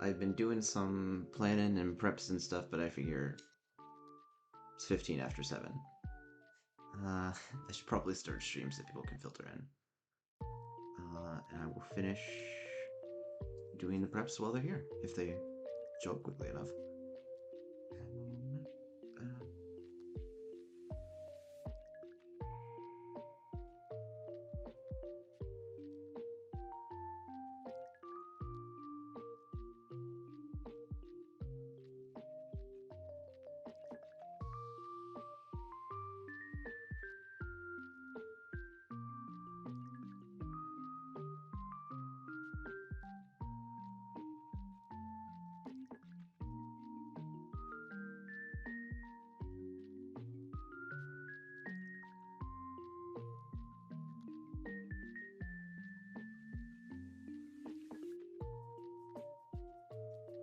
I've been doing some planning and preps and stuff, but I figure it's 15 after 7. I should probably start streams that people can filter in. And I will finish doing the preps while they're here, if they show up quickly enough. Uh,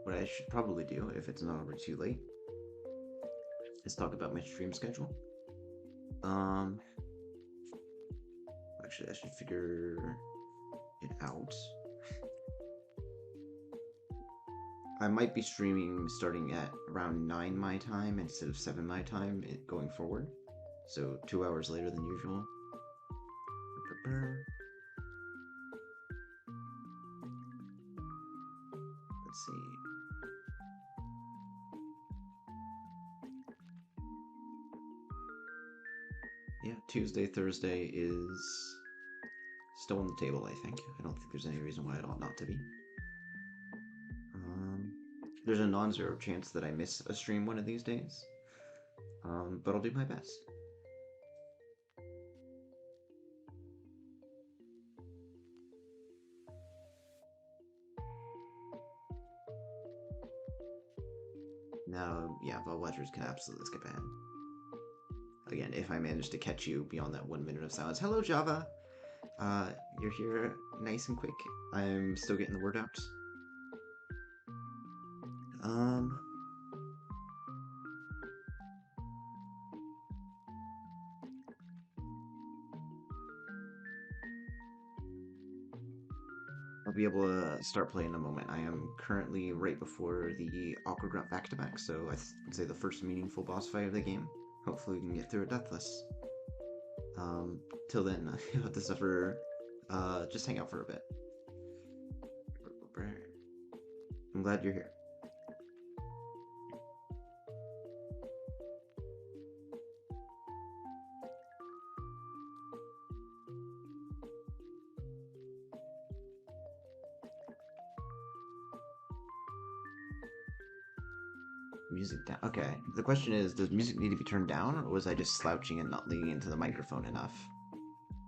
what I should probably do, if it's not over too late, is talk about my stream schedule. Um, Actually, I should figure it out. I might be streaming starting at around 9 my time instead of 7 my time going forward. So 2 hours later than usual. Let's see. Yeah, Tuesday, Thursday is still on the table, I think. I don't think there's any reason why it ought not to be. Um, there's a non-zero chance that I miss a stream one of these days. But I'll do my best. Now, yeah, Vol Watchers can absolutely skip ahead. Again, if I manage to catch you beyond that 1 minute of silence. Hello, Java! You're here nice and quick. I'm still getting the word out. Um, I'll be able to start playing in a moment. I am currently right before the Aqua Grunt back-to-back, so I would say the first meaningful boss fight of the game. Hopefully we can get through it deathless. Till then, you'll have to suffer, just hang out for a bit. I'm glad you're here. Music down. Okay. The question is, does music need to be turned down, or was I just slouching and not leaning into the microphone enough?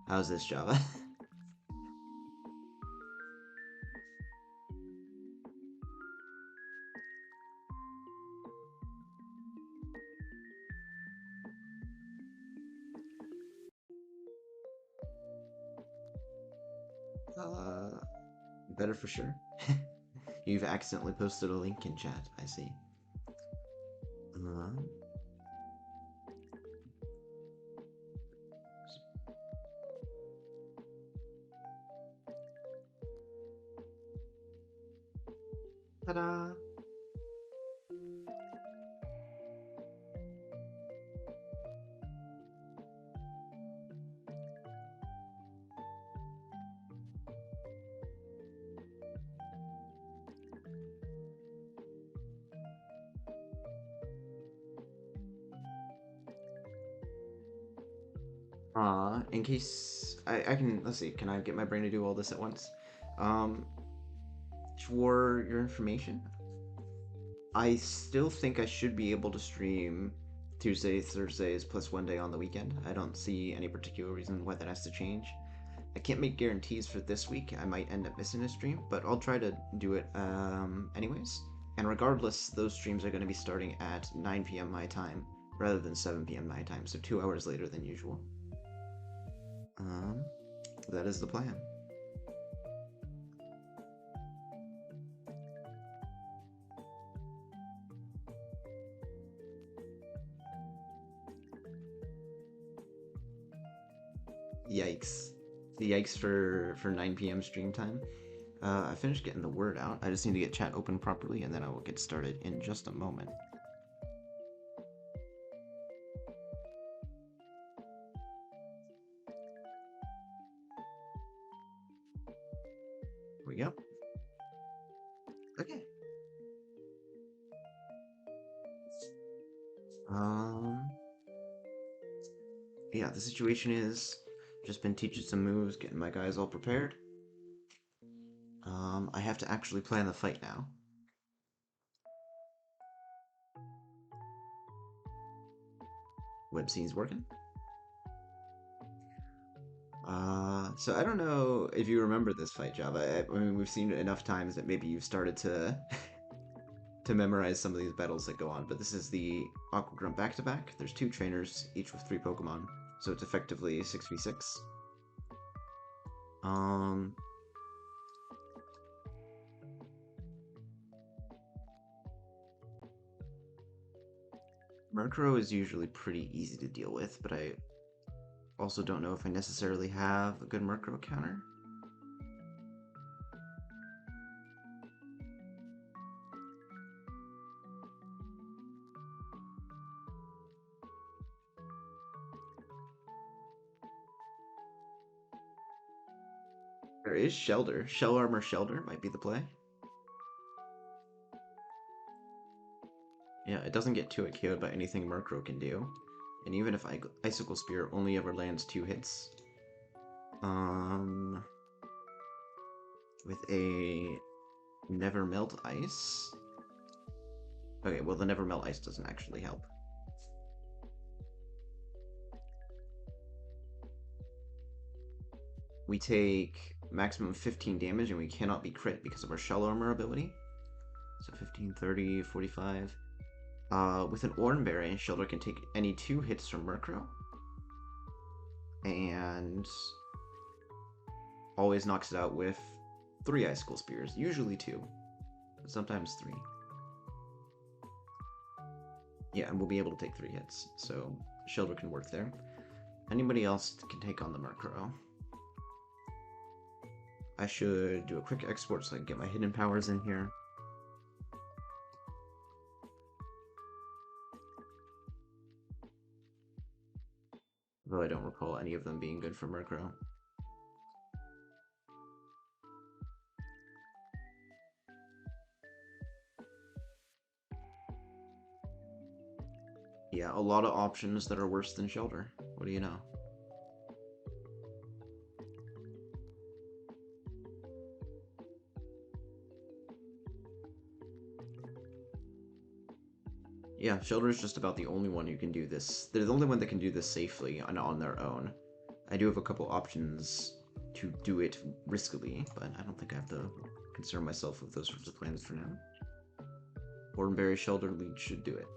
How's this, Java? uh, Better for sure. You've accidentally posted a link in chat, I see. Uh, Ta-da! In case I can, let's see, can I get my brain to do all this at once? Um, for your information, I still think I should be able to stream Tuesdays, Thursdays, plus 1 day on the weekend. I don't see any particular reason why that has to change. I can't make guarantees for this week. I might end up missing a stream, but I'll try to do it anyways. And regardless, those streams are going to be starting at 9 p.m. my time rather than 7 p.m. my time, so 2 hours later than usual. Um, that is the plan. Yikes. Yikes for 9 p.m. stream time. I finished getting the word out. I just need to get chat open properly, and then I will get started in just a moment. Here we go. Okay. Um, yeah, the situation is just been teaching some moves, getting my guys all prepared. I have to actually plan the fight now. Web scene's working. So I don't know if you remember this fight, Java. I mean, we've seen it enough times that maybe you've started to to memorize some of these battles that go on. But this is the Aqua Grunt back-to-back. There's two trainers, each with 3 Pokemon, so it's effectively 6v6. Um, Murkrow is usually pretty easy to deal with, but I also don't know if I necessarily have a good Murkrow counter. There is Shelter. Shell Armor Shelter might be the play. Yeah, it doesn't get 2-hit KO'd by anything Murkrow can do. And even if Icicle Spear only ever lands 2 hits, um, with a Never Melt Ice. Okay, well the Never Melt Ice doesn't actually help. We take maximum 15 damage and we cannot be crit because of our Shell Armor ability. So 15, 30, 45. With an Oranberry, Shelter can take any 2 hits from Murkrow. And always knocks it out with 3 Icicle Spears. Usually 2, but sometimes 3. Yeah, and we'll be able to take 3 hits, so Shelter can work there. Anybody else can take on the Murkrow. I should do a quick export so I can get my hidden powers in here. Though I don't recall any of them being good for Murkrow. Yeah, a lot of options that are worse than Shelter. What do you know? Yeah, Shelter is just about the only one who can do this. They're the only one that can do this safely and on their own. I do have a couple options to do it riskily, but I don't think I have to concern myself with those sorts of plans for now. Oranberry Shelter Lead should do it.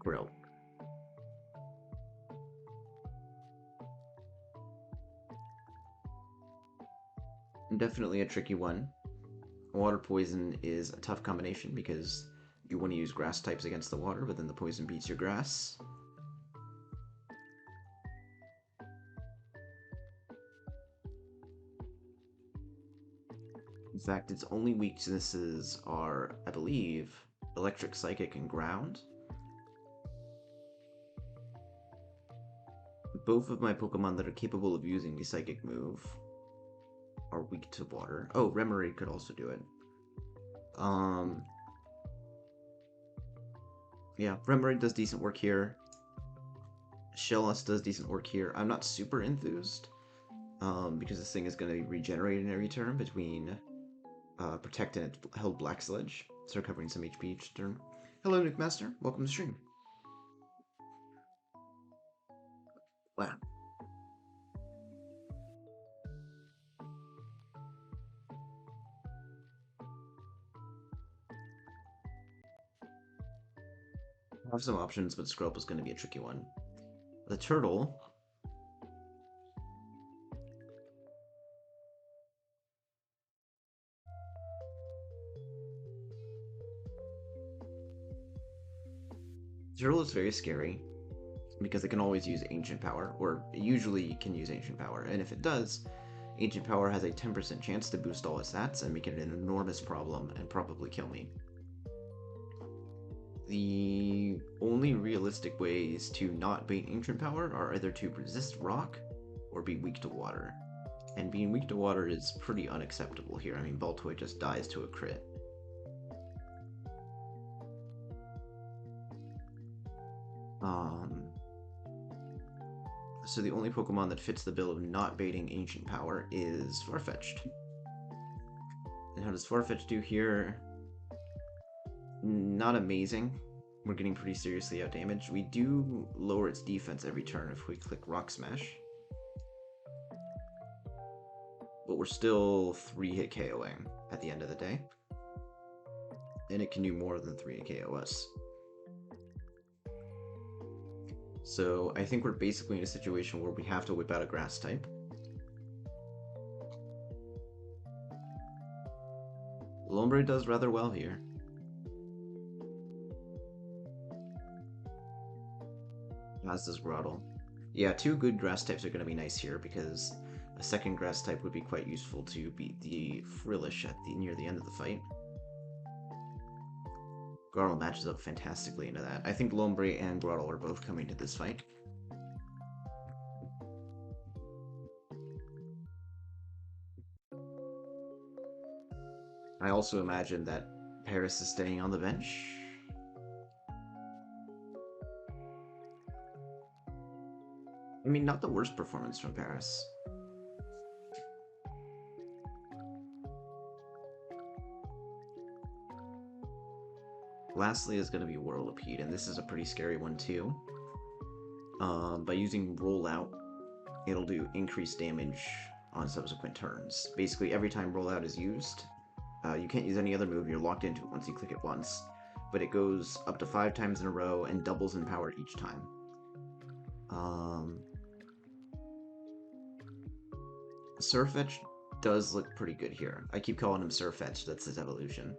Grill. Definitely a tricky one. Water Poison is a tough combination because you want to use grass types against the water, but then the poison beats your grass. In fact, its only weaknesses are, I believe, Electric, Psychic, and Ground. Both of my Pokemon that are capable of using the Psychic move are weak to water. Oh, Remoraid could also do it. Yeah, Remoraid does decent work here. Shellos does decent work here. I'm not super enthused, because this thing is going to be regenerating every turn between Protect and its held Black Sledge. So recovering some HP each turn. Hello, Nuke Master. Welcome to the stream. Wow. I have some options, but Scrub is going to be a tricky one. The Turtle Turtle is very scary because it can always use Ancient Power, or usually can use Ancient Power, and if it does, Ancient Power has a 10% chance to boost all its stats and make it an enormous problem and probably kill me. The only realistic ways to not bait Ancient Power are either to resist Rock or be weak to Water. And being weak to Water is pretty unacceptable here. I mean, Baltoy just dies to a crit. So the only Pokemon that fits the bill of not baiting Ancient Power is Farfetch'd. And how does Farfetch'd do here? Not amazing. We're getting pretty seriously outdamaged. We do lower its defense every turn if we click Rock Smash. But we're still 3-hit KOing at the end of the day. And it can do more than 3-hit KOS. So I think we're basically in a situation where we have to whip out a Grass type. Lombre does rather well here. As does Grotle. Yeah, 2 good Grass types are going to be nice here because a second Grass type would be quite useful to beat the Frillish at near the end of the fight. Grotle matches up fantastically into that. I think Lombre and Grotle are both coming to this fight. I also imagine that Paris is staying on the bench. I mean, not the worst performance from Paris. Lastly is going to be Whirlipede, and this is a pretty scary one too. By using Rollout, it'll do increased damage on subsequent turns. Basically, every time Rollout is used, you can't use any other move, you're locked into it once you click it once. But it goes up to 5 times in a row and doubles in power each time. Surfetch does look pretty good here. I keep calling him Surfetch, that's his evolution.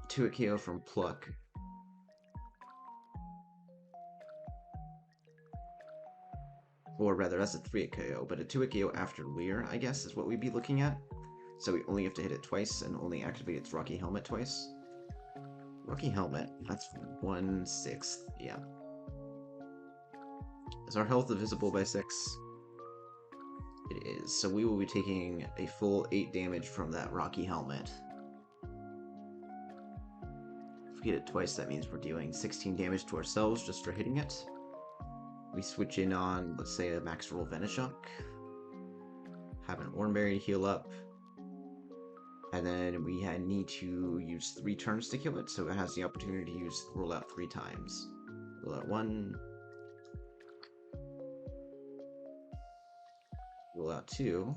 2-hit KO from Pluck. Or rather, that's a 3-hit KO, but a 2-hit KO after Leer, I guess, is what we'd be looking at. So we only have to hit it twice and only activate its Rocky Helmet twice. Rocky Helmet, that's 1/6, yeah. Is our health divisible by 6? It is, so we will be taking a full 8 damage from that Rocky Helmet. If we hit it twice, that means we're dealing 16 damage to ourselves just for hitting it. We switch in on, let's say, a max roll Venoshock. Have an Oranberry heal up. And then we need to use 3 turns to kill it, so it has the opportunity to use roll out 3 times. Roll out 1. Roll out 2.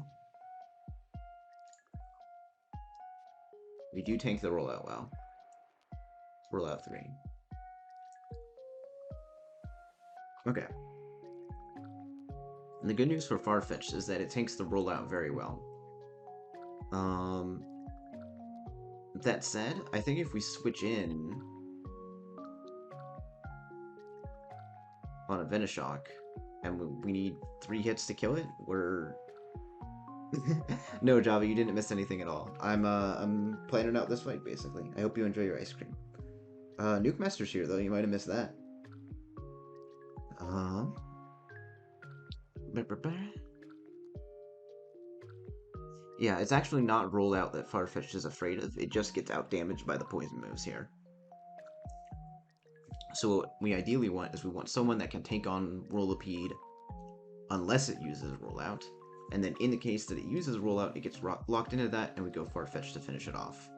We do tank the rollout well. Roll out 3. Okay. And the good news for Farfetch'd is that it tanks the rollout very well. That said, I think if we switch in on a Venoshock and we need 3 hits to kill it, we're... No, Java, you didn't miss anything at all. I'm planning out this fight, basically. I hope you enjoy your ice cream. Nuke Master's here, though. You might have missed that. Yeah, it's actually not rolled out that Farfetch'd is afraid of. It just gets outdamaged by the poison moves here. So what we ideally want is we want someone that can take on Whirlipede unless it uses rollout. And then in the case that it uses rollout, it gets locked into that, and we go Farfetch'd to finish it off.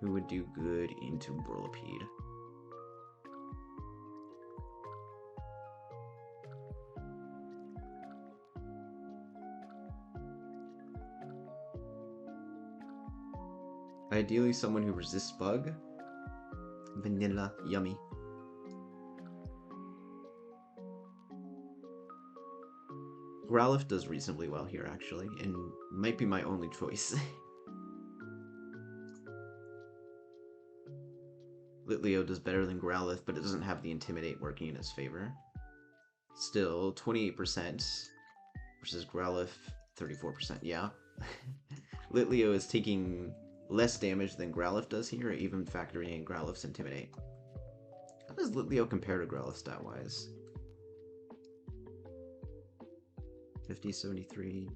Who would do good into Whirlipede? Ideally someone who resists bug. Vanilla, yummy. Growlithe does reasonably well here, actually, and might be my only choice. Litleo does better than Growlithe, but it doesn't have the Intimidate working in its favor. Still, 28% versus Growlithe, 34%. Yeah. Litleo is taking less damage than Growlithe does here, even factoring in Growlithe's Intimidate. How does Litleo compare to Growlithe stat-wise? 50, 73...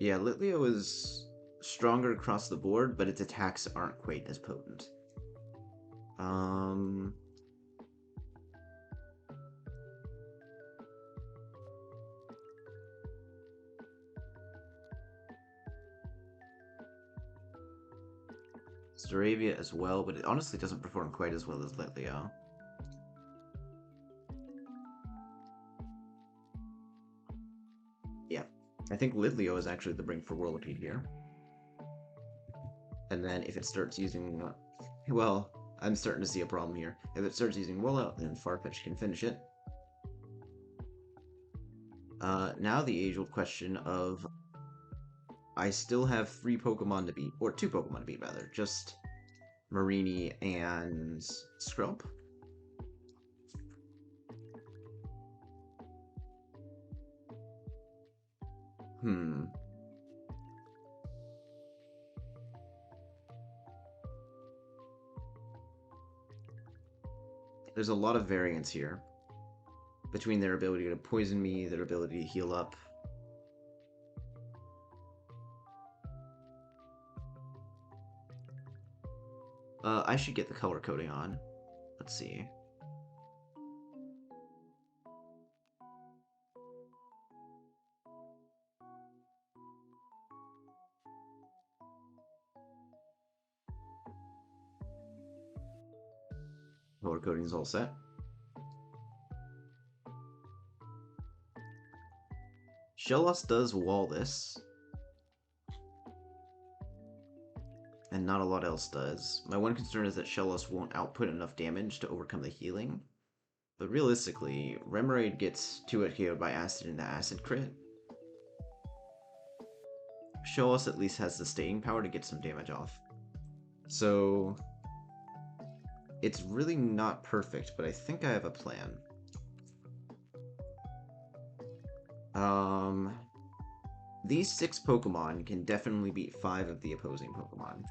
Yeah, Litleo is stronger across the board, but its attacks aren't quite as potent. Staravia as well, but it honestly doesn't perform quite as well as Litleo. Yeah, I think Litleo is actually the bring for Whirlipede here. And then if it starts using... well, I'm starting to see a problem here. If it starts using Rollout, then Farfetch can finish it. Now the age-old question of... I still have 3 Pokemon to beat, or 2 Pokemon to beat, rather. Just Marini and Scrub. There's a lot of variance here. Between their ability to poison me, their ability to heal up. I should get the color coding on. Let's see. Color coding is all set. Shellos does wall this. And not a lot else does. My one concern is that Shellos won't output enough damage to overcome the healing. But realistically, Remoraid gets 2-hit KO'd by Acid into Acid crit. Shellos at least has the staying power to get some damage off. So... it's really not perfect, but I think I have a plan. These 6 Pokemon can definitely beat 5 of the opposing Pokemon.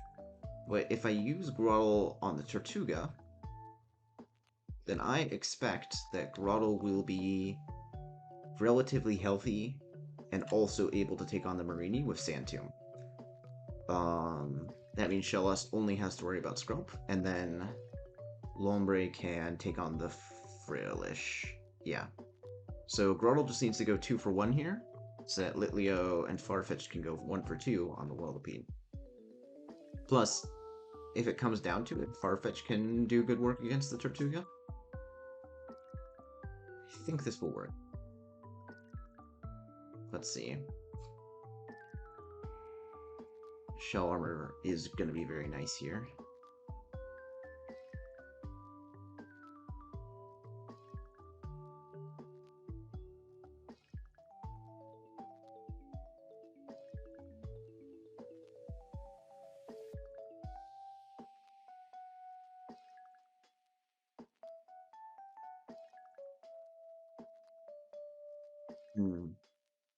But if I use Grotle on the Tortuga, then I expect that Grotle will be relatively healthy and also able to take on the Marini with Sand Tomb. That means Shellos only has to worry about Scrump, and then Lombre can take on the Frillish. Yeah. So Grotle just needs to go 2 for 1 here, so that Litleo and Farfetch can go 1 for 2 on the Whirlipede. Plus, if it comes down to it, Farfetch can do good work against the Tortuga. I think this will work. Let's see. Shell Armor is going to be very nice here.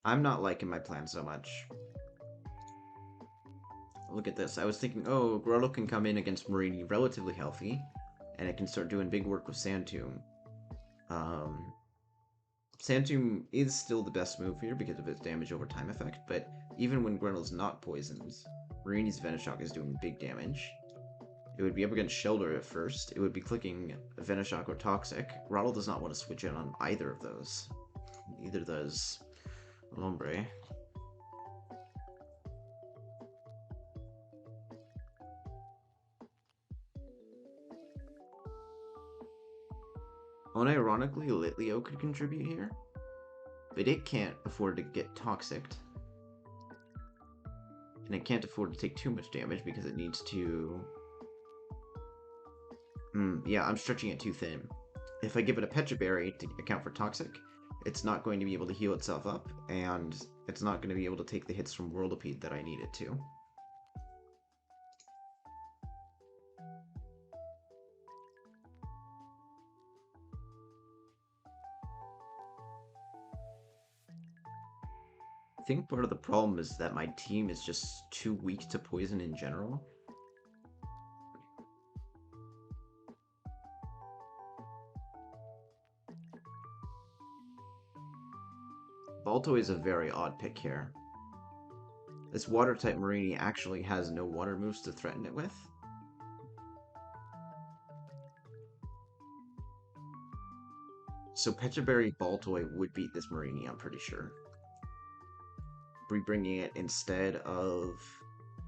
I'm not liking my plan so much. Look at this. I was thinking, oh, Grotle can come in against Marini relatively healthy, and it can start doing big work with Sand Tomb. Sand Tomb is still the best move here because of its damage over time effect, but even when Grotle's not poisoned, Marini's Venoshock is doing big damage. It would be up against Shelter at first. It would be clicking Venoshock or Toxic. Grotle does not want to switch in on either of those. Neither does Lombre. Unironically, Litleo could contribute here, but it can't afford to get Toxicked. And it can't afford to take too much damage because it needs to... yeah, I'm stretching it too thin. If I give it a Petra Berry to account for Toxic, it's not going to be able to heal itself up, and it's not going to be able to take the hits from Whirlipede that I need it to. I think part of the problem is that my team is just too weak to poison in general. Balto is a very odd pick here. This water-type Marini actually has no water moves to threaten it with. So Pechaberry Baltoy would beat this Marini, I'm pretty sure. Bringing it instead of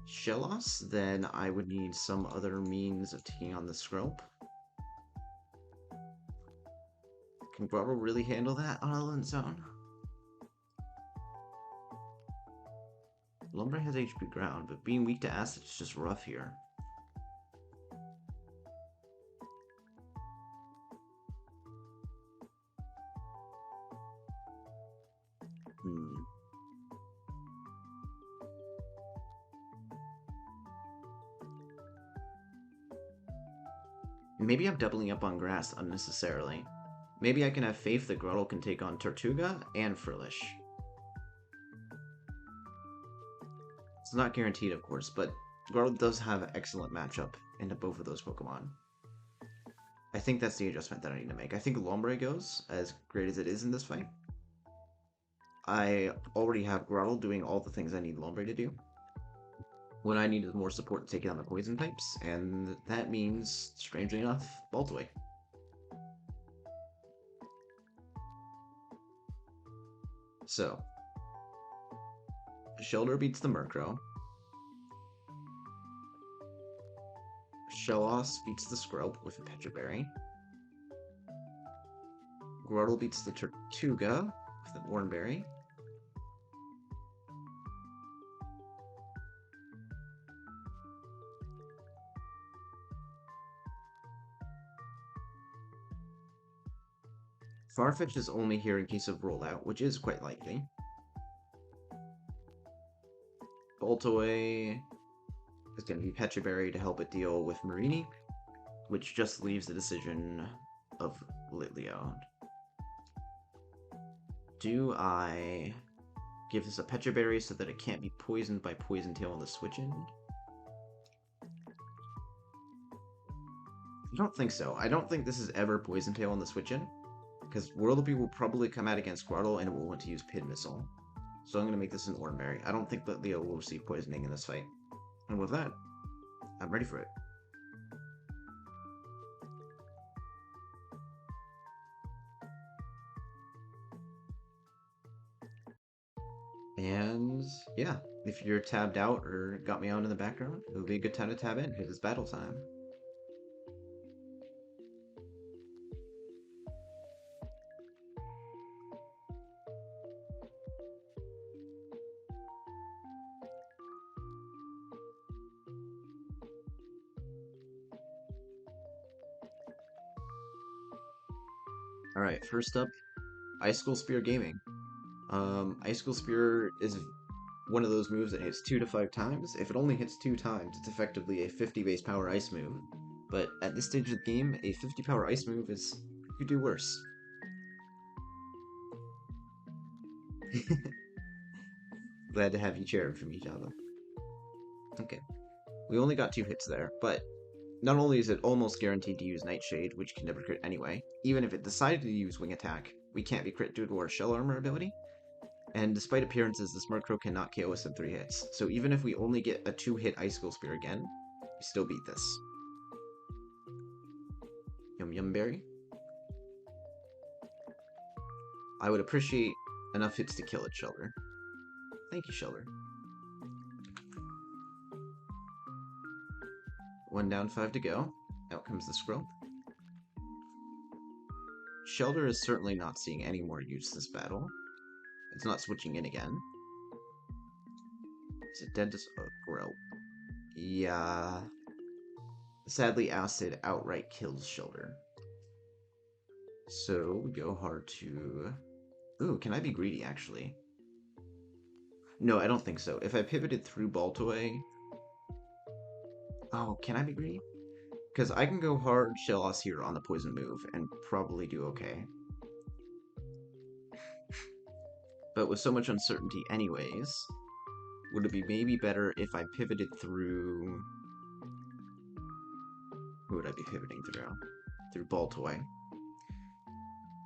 Shellos, then I would need some other means of taking on the Skrelp. Can Grottle really handle that on its own? Lumbre has HP ground, but being weak to acid is just rough here. Maybe I'm doubling up on grass unnecessarily. Maybe I can have faith that Grottle can take on Tortuga and Frillish. It's not guaranteed, of course, but Grottle does have an excellent matchup into both of those Pokemon. I think that's the adjustment that I need to make. I think Lombre goes, as great as it is in this fight. I already have Grottle doing all the things I need Lombre to do. What I need is more support to take on the poison types, and that means, strangely enough, Baltoy. So, Shellder beats the Murkrow. Shellos beats the Skrelp with a Pecha Grottle beats the Tortuga with an Oranberry. Farfetch is only here in case of rollout, which is quite likely. Baltoy is going to be Pecha to help it deal with Marini, which just leaves the decision of Litleo. Do I give this a Pecha so that it can't be poisoned by Poison Tail on the switch-in? I don't think so. I don't think this is ever Poison Tail on the switch-in, because Whirlipede will probably come out against Grottle and it will want to use Pin Missile. So I'm going to make this an Oranberry. I don't think that Leo will receive poisoning in this fight. And with that, I'm ready for it. And yeah, if you're tabbed out or got me on in the background, it'll be a good time to tab in because it's battle time. Alright, first up, Icicle Spear Gaming. Icicle Spear is one of those moves that hits 2 to 5 times. If it only hits 2 times, it's effectively a 50 base power ice move. But at this stage of the game, a 50 power ice move could do worse. Glad to have you cheering for me, Java. Okay. We only got 2 hits there, but not only is it almost guaranteed to use Nightshade, which can never crit anyway, even if it decided to use Wing Attack, we can't be crit due to our Shell Armor ability. And despite appearances, this Murkrow cannot KO us in 3 hits, so even if we only get a 2-hit Icicle Spear again, we still beat this. Yum Yum Berry. I would appreciate enough hits to kill it, Shelter. Thank you, Shelter. 1 down, 5 to go. Out comes the Skrelp. Shelter is certainly not seeing any more use this battle. It's not switching in again. Is it dead to Skrelp? Yeah. Sadly, Acid outright kills Shelter. So we go hard to Ooh, can I be greedy, actually? No, I don't think so. If I pivoted through Baltoy... Oh, can I be greedy? Because I can go hard Shellos here on the poison move and probably do okay. But with so much uncertainty anyways, would it be maybe better if I pivoted through... Who would I be pivoting through? Through Baltoy.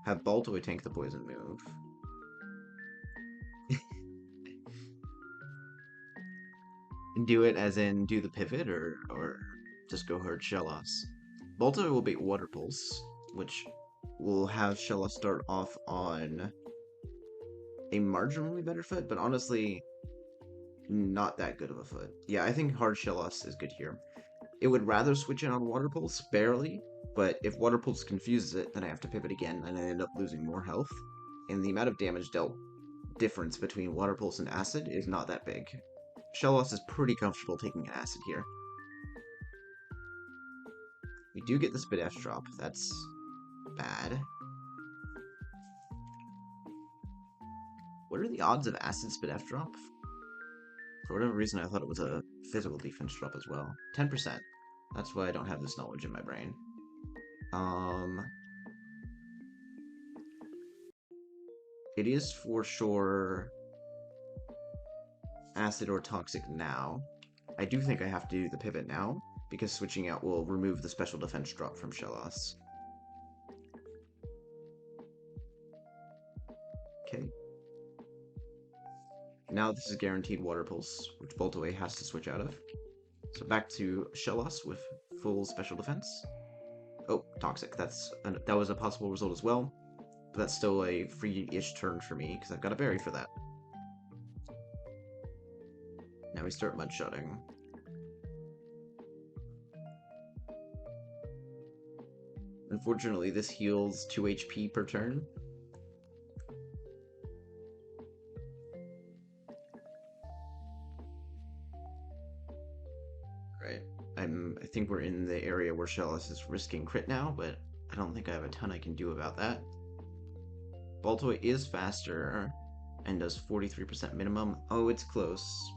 Have Baltoy tank the poison move. And do it as in do the pivot or just go hard Shellos. Baltoy will bait Water Pulse, which will have Shellos start off on a marginally better foot, but honestly, not that good of a foot. Yeah, I think hard Shellos is good here. It would rather switch in on Water Pulse, barely, but if Water Pulse confuses it, then I have to pivot again, and I end up losing more health. And the amount of damage dealt difference between Water Pulse and Acid is not that big. Shellos is pretty comfortable taking an Acid here. We do get the Spit F drop. That's bad. What are the odds of Acid Spit F drop? For whatever reason, I thought it was a physical defense drop as well. 10%. That's why I don't have this knowledge in my brain. It is for sure Acid or Toxic now. I do think I have to do the pivot now, because switching out will remove the special defense drop from Shellos. Okay. Now this is guaranteed Water Pulse, which Boltaway has to switch out of. So back to Shellos with full special defense. Oh, Toxic. That was a possible result as well. But that's still a free-ish turn for me, because I've got a berry for that. Now we start Mudshotting. Unfortunately, this heals 2 HP per turn. Right. I think we're in the area where Shellos is risking crit now, but I don't think I have a ton I can do about that. Baltoy is faster and does 43% minimum. Oh, it's close.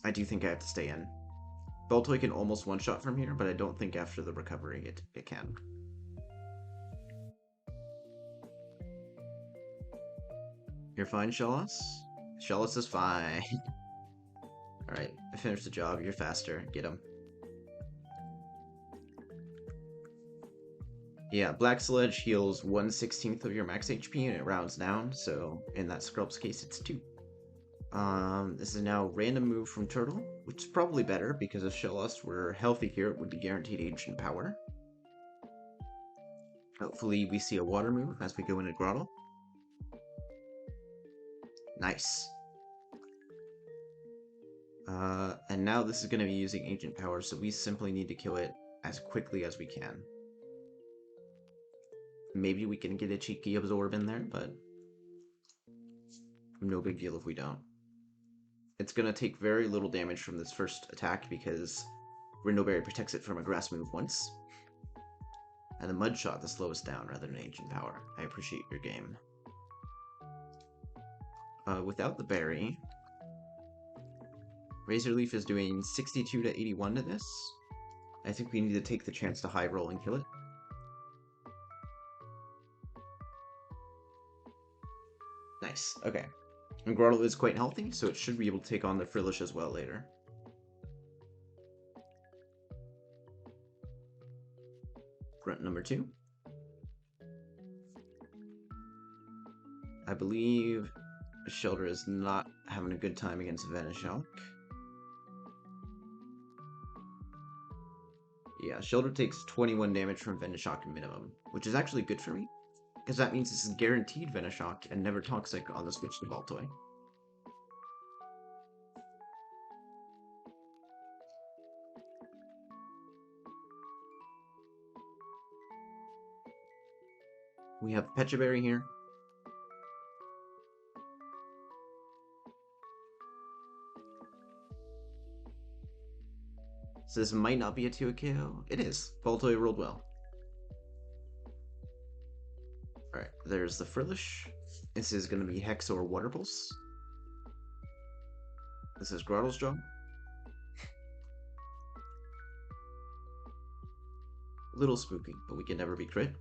I do think I have to stay in. Baltoy can almost one-shot from here, but I don't think after the recovery it can. You're fine, Shellos? Shellos is fine. Alright, I finished the job. You're faster. Get him. Yeah, Black Sludge heals 1/16 of your max HP and it rounds down, so in that Scrub's case, it's 2. This is now random move from Turtle, which is probably better because if Shellos were healthy here, it would be guaranteed ancient power. Hopefully we see a water move as we go into Grottle. Nice. And now this is going to be using ancient power, so we simply need to kill it as quickly as we can. Maybe we can get a cheeky absorb in there, but no big deal if we don't. It's going to take very little damage from this first attack because Rindoberry protects it from a grass move once. And the Mud Shot to slow us down rather than ancient power. I appreciate your game. Without the berry, Razor Leaf is doing 62 to 81 to this. I think we need to take the chance to high roll and kill it. Nice, okay. And Grottle is quite healthy, so it should be able to take on the Frillish as well later. Grunt number 2. I believe Shelter is not having a good time against Venoshock. Yeah, Shelter takes 21 damage from Venoshock minimum, which is actually good for me, because that means this is guaranteed Venoshock and never Toxic on the switch to Baltoy. We have Pecha Berry here. So this might not be a 2 KO. It is. Baltoy rolled well. Alright, there's the Frillish. This is going to be Hex or Water Pulse. This is Grottle's Jaw. Little spooky, but we can never be crit.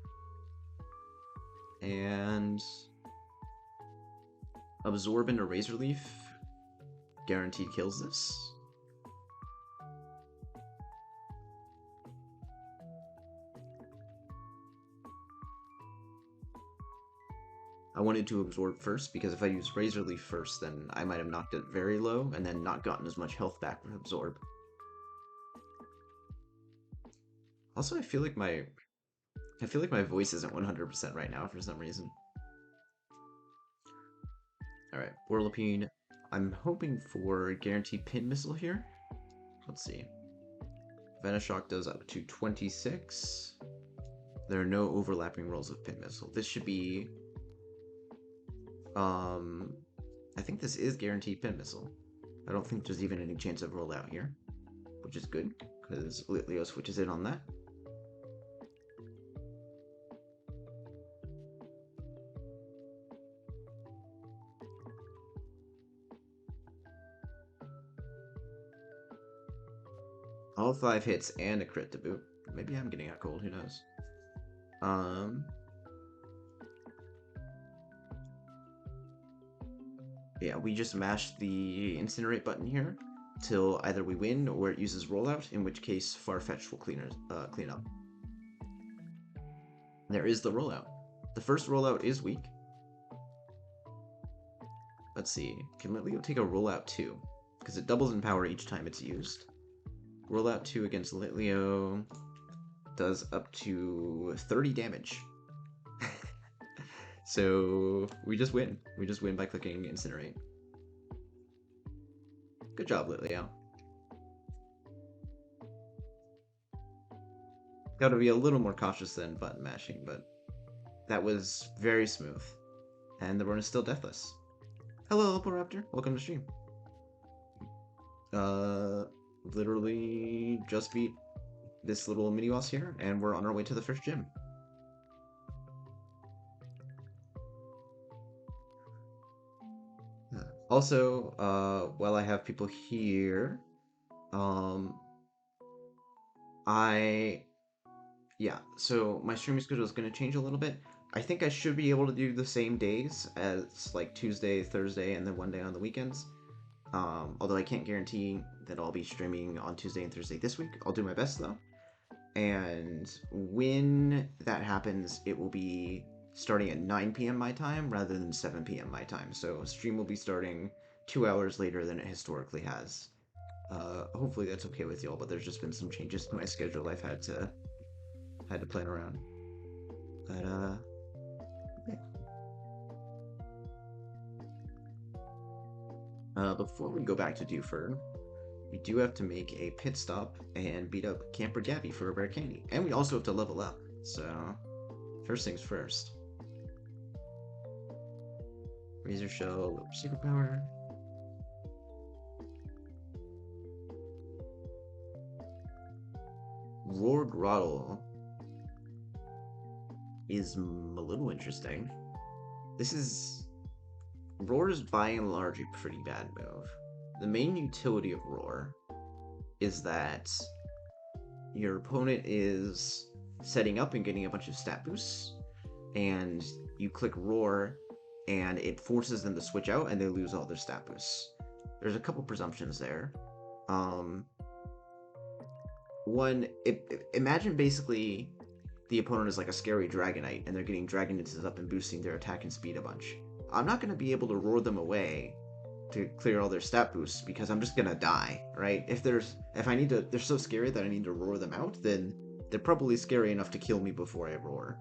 And Absorb into Razor Leaf. Guaranteed kills this. I wanted to absorb first, because if I use Razor Leaf first, then I might have knocked it very low, and then not gotten as much health back with Absorb. Also, I feel like my voice isn't 100% right now for some reason. Alright, Borlapine. I'm hoping for Guaranteed Pin Missile here. Let's see. Venoshock does up to 26. There are no overlapping rolls of Pin Missile. This should be... I think this is Guaranteed Pin Missile. I don't think there's even any chance of rollout here, which is good, because Litleo switches in on that. All 5 hits and a crit to boot. Maybe I'm getting out cold, who knows? Yeah, we just mash the Incinerate button here till either we win or it uses rollout, in which case Farfetch will clean up. There is the rollout. The first rollout is weak. Let's see, can Litleo take a rollout 2? Because it doubles in power each time it's used. Rollout 2 against Litleo does up to 30 damage. So we just win. We just win by clicking Incinerate. Good job, Litleo. Gotta be a little more cautious than button mashing, but that was very smooth. And the run is still deathless. Hello, Raptor. Welcome to stream. Literally just beat this little mini boss here, and we're on our way to the first gym. Also, while I have people here, so my streaming schedule is going to change a little bit. I think I should be able to do the same days as like Tuesday, Thursday, and then one day on the weekends. Although I can't guarantee that I'll be streaming on Tuesday and Thursday this week. I'll do my best though. And when that happens, it will be starting at 9 p.m. my time rather than 7 p.m. my time. So stream will be starting 2 hours later than it historically has. Hopefully that's okay with y'all, but there's just been some changes to my schedule I've had to plan around. But okay. Before we go back to Dewford, we do have to make a pit stop and beat up Camper Gabby for a rare candy. And we also have to level up, so first things first. Razor Shell, Superpower. Roar Grottle is a little interesting. Roar is by and large a pretty bad move. The main utility of Roar is that your opponent is setting up and getting a bunch of stat boosts, and you click Roar, and it forces them to switch out, and they lose all their stat boosts. There's a couple presumptions there. One, imagine basically the opponent is like a scary Dragonite, and they're getting Dragonites up and boosting their attack and speed a bunch. I'm not going to be able to roar them away to clear all their stat boosts because I'm just going to die, right? If they're so scary that I need to roar them out, then they're probably scary enough to kill me before I roar.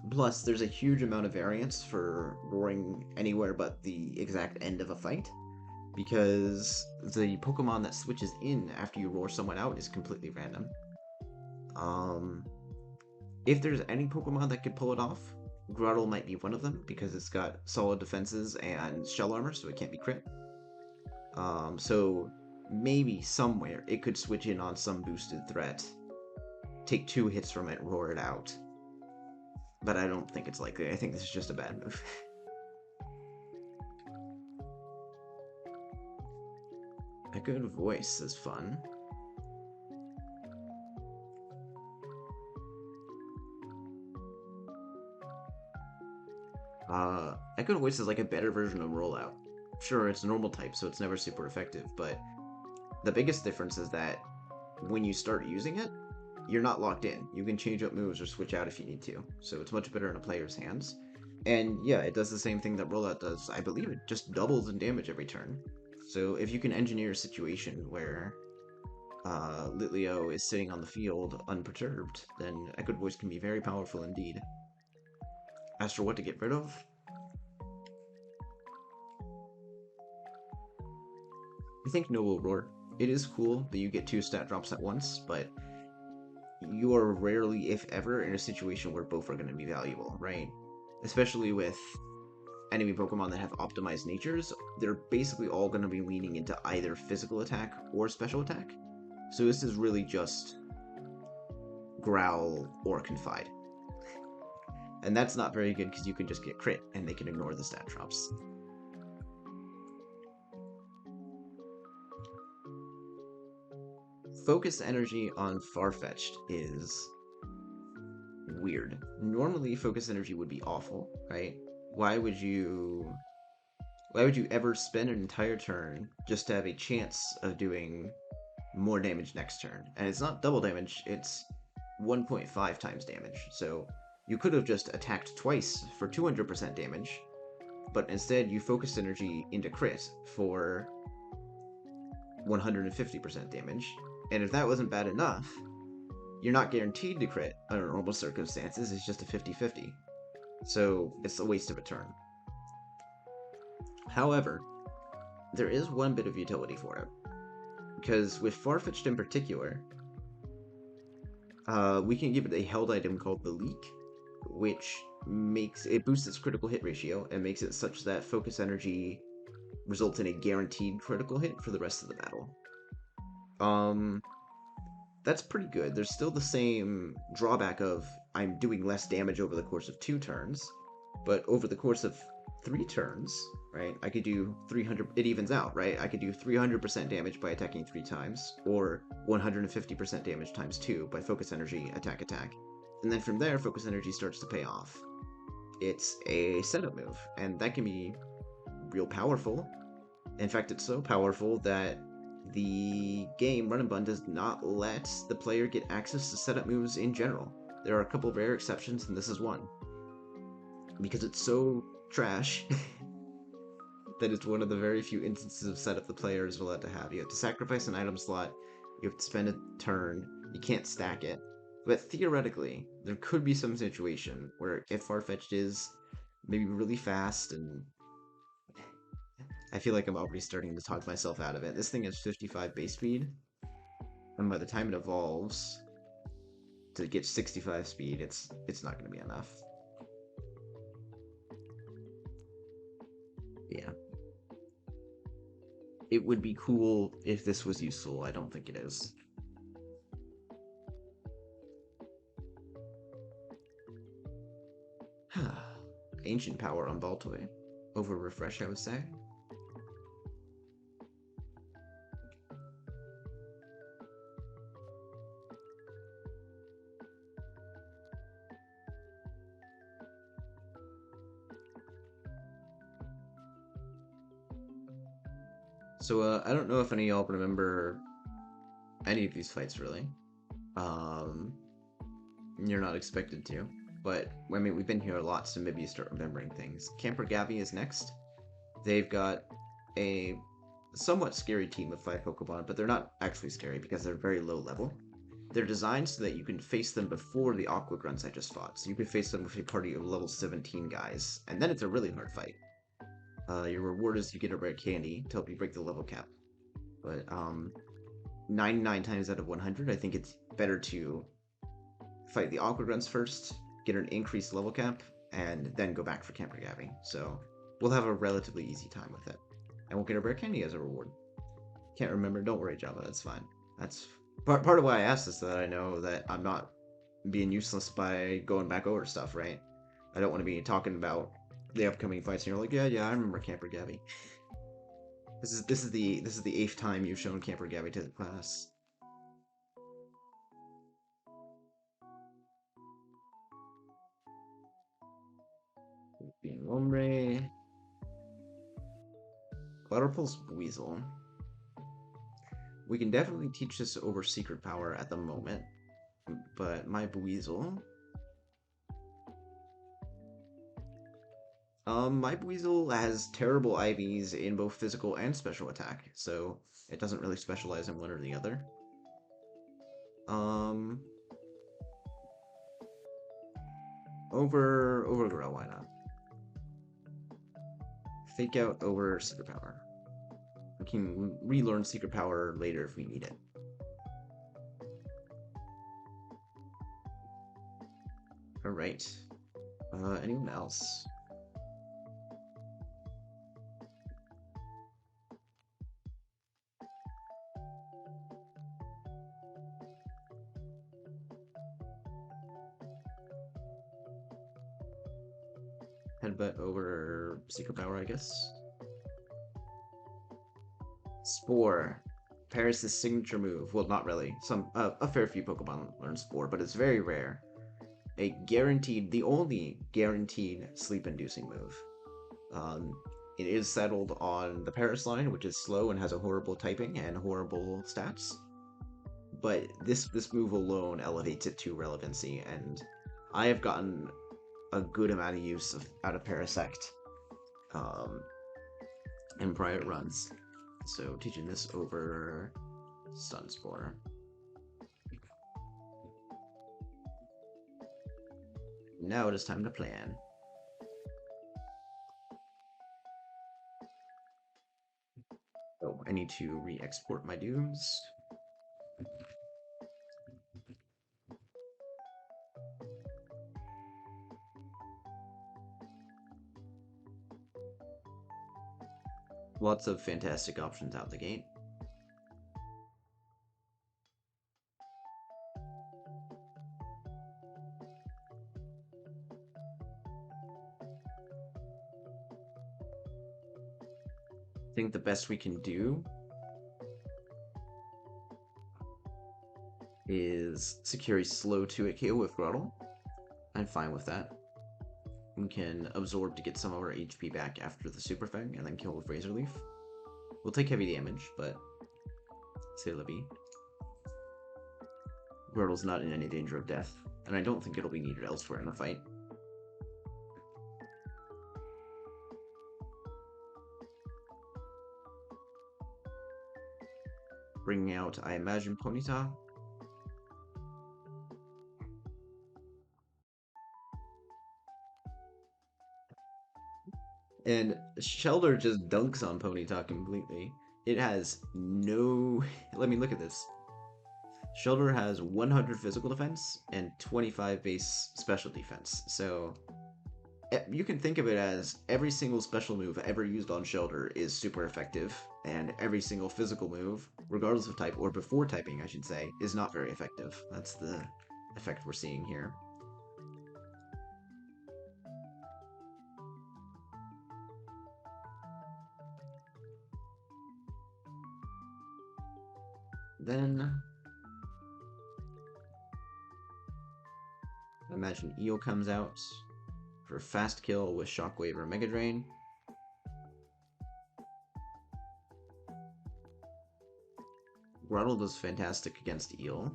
Plus, there's a huge amount of variance for roaring anywhere but the exact end of a fight, because the Pokemon that switches in after you roar someone out is completely random. If there's any Pokemon that could pull it off, Grottle might be one of them, because it's got solid defenses and shell armor, so it can't be crit. So maybe somewhere it could switch in on some boosted threat, take 2 hits from it, roar it out, but I don't think it's likely. I think this is just a bad move. A good voice is fun. Echo Voice is like a better version of Rollout. Sure, it's normal type, so it's never super effective, but the biggest difference is that when you start using it, you're not locked in. You can change up moves or switch out if you need to, so it's much better in a player's hands. And yeah, it does the same thing that Rollout does. I believe it just doubles in damage every turn. So if you can engineer a situation where Litleo is sitting on the field unperturbed, then Echoed Voice can be very powerful indeed. As for what to get rid of, I think Noble Roar. It is cool that you get 2 stat drops at once, but you are rarely, if ever, in a situation where both are going to be valuable, right? Especially with enemy Pokemon that have optimized natures, they're basically all going to be leaning into either physical attack or special attack. So this is really just Growl or Confide. And that's not very good because you can just get crit and they can ignore the stat drops. Focus energy on Farfetch'd is weird. Normally, focus energy would be awful, right? Why would you ever spend an entire turn just to have a chance of doing more damage next turn? And it's not double damage, it's 1.5 times damage. So you could have just attacked twice for 200% damage, but instead you focused energy into crit for 150% damage. And if that wasn't bad enough, you're not guaranteed to crit under normal circumstances, it's just a 50-50. So it's a waste of a turn. However, there is one bit of utility for it. Because with Farfetch'd in particular, we can give it a held item called the Leak, which boosts its critical hit ratio and makes it such that focus energy results in a guaranteed critical hit for the rest of the battle. That's pretty good. There's still the same drawback of I'm doing less damage over the course of 2 turns, but over the course of 3 turns, right, I could do 300, it evens out, right? I could do 300% damage by attacking 3 times, or 150% damage times 2 by focus energy, attack, attack. And then from there, focus energy starts to pay off. It's a setup move, and that can be real powerful. In fact, it's so powerful that the game, Run and Bun, does not let the player get access to setup moves in general. There are a couple of rare exceptions, and this is one. Because it's so trash that it's one of the very few instances of setup the player is allowed to have. You have to sacrifice an item slot, you have to spend a turn, you can't stack it. But theoretically, there could be some situation where if Farfetch'd is maybe really fast and I feel like I'm already starting to talk myself out of it. This thing has 55 base speed, and by the time it evolves to get 65 speed, it's not going to be enough. Yeah. It would be cool if this was useful. I don't think it is. Ancient power on Baltoy. Over refresh, I would say. So, I don't know if any of y'all remember any of these fights, really. You're not expected to. But, I mean, we've been here a lot, so maybe you start remembering things. Camper Gavi is next. They've got a somewhat scary team of 5 Pokemon, but they're not actually scary because they're very low level. They're designed so that you can face them before the Aqua Grunts I just fought. So you can face them with a party of level 17 guys, and then it's a really hard fight. Your reward is you get a rare candy to help you break the level cap. But 99 times out of 100, I think it's better to fight the Aqua Grunts first, get an increased level cap, and then go back for Camper Gavi. So we'll have a relatively easy time with it. And we'll get a rare candy as a reward. Can't remember. Don't worry, Java. That's fine. That's part of why I asked this, so that I know that I'm not being useless by going back over stuff, right? I don't want to be talking about the upcoming fights, and you're like, yeah, yeah, I remember Camper Gabby. This is the eighth time you've shown Camper Gabby to the class. Being Ombre. Cloudruple's Weasel. We can definitely teach this over Secret Power at the moment, but my Weasel. My Weasel has terrible IVs in both physical and special attack, so it doesn't really specialize in one or the other. Um, over Growl, why not? Fake Out over Secret Power. We can relearn Secret Power later if we need it. Alright. Anyone else? Headbutt over Secret Power, I guess. Spore. Paris' signature move. Well, not really. A fair few Pokemon learn Spore, but it's very rare. The only guaranteed sleep-inducing move. It is settled on the Paris line, which is slow and has a horrible typing and horrible stats. But this move alone elevates it to relevancy, and I have gotten a good amount of use out of Parasect in prior runs. So teaching this over Sunspore. Now it is time to plan. Oh, I need to re-export my dooms. Lots of fantastic options out the gate. I think the best we can do is secure a slow 2-hit KO with Grottle. I'm fine with that. We can absorb to get some of our HP back after the Super Fang, and then kill with Razor Leaf. We'll take heavy damage, but c'est la vie. Grottle's not in any danger of death, and I don't think it'll be needed elsewhere in the fight. Bringing out, I imagine, Ponyta. And Shelter just dunks on Ponyta completely. It has no... Let me look at this. Shelter has 100 physical defense and 25 base special defense. So you can think of it as every single special move ever used on Shelter is super effective, and every single physical move, regardless of type, or before typing, I should say, is not very effective. That's the effect we're seeing here. Then imagine Eel comes out for fast kill with Shockwave or Mega Drain. Grottle does fantastic against Eel.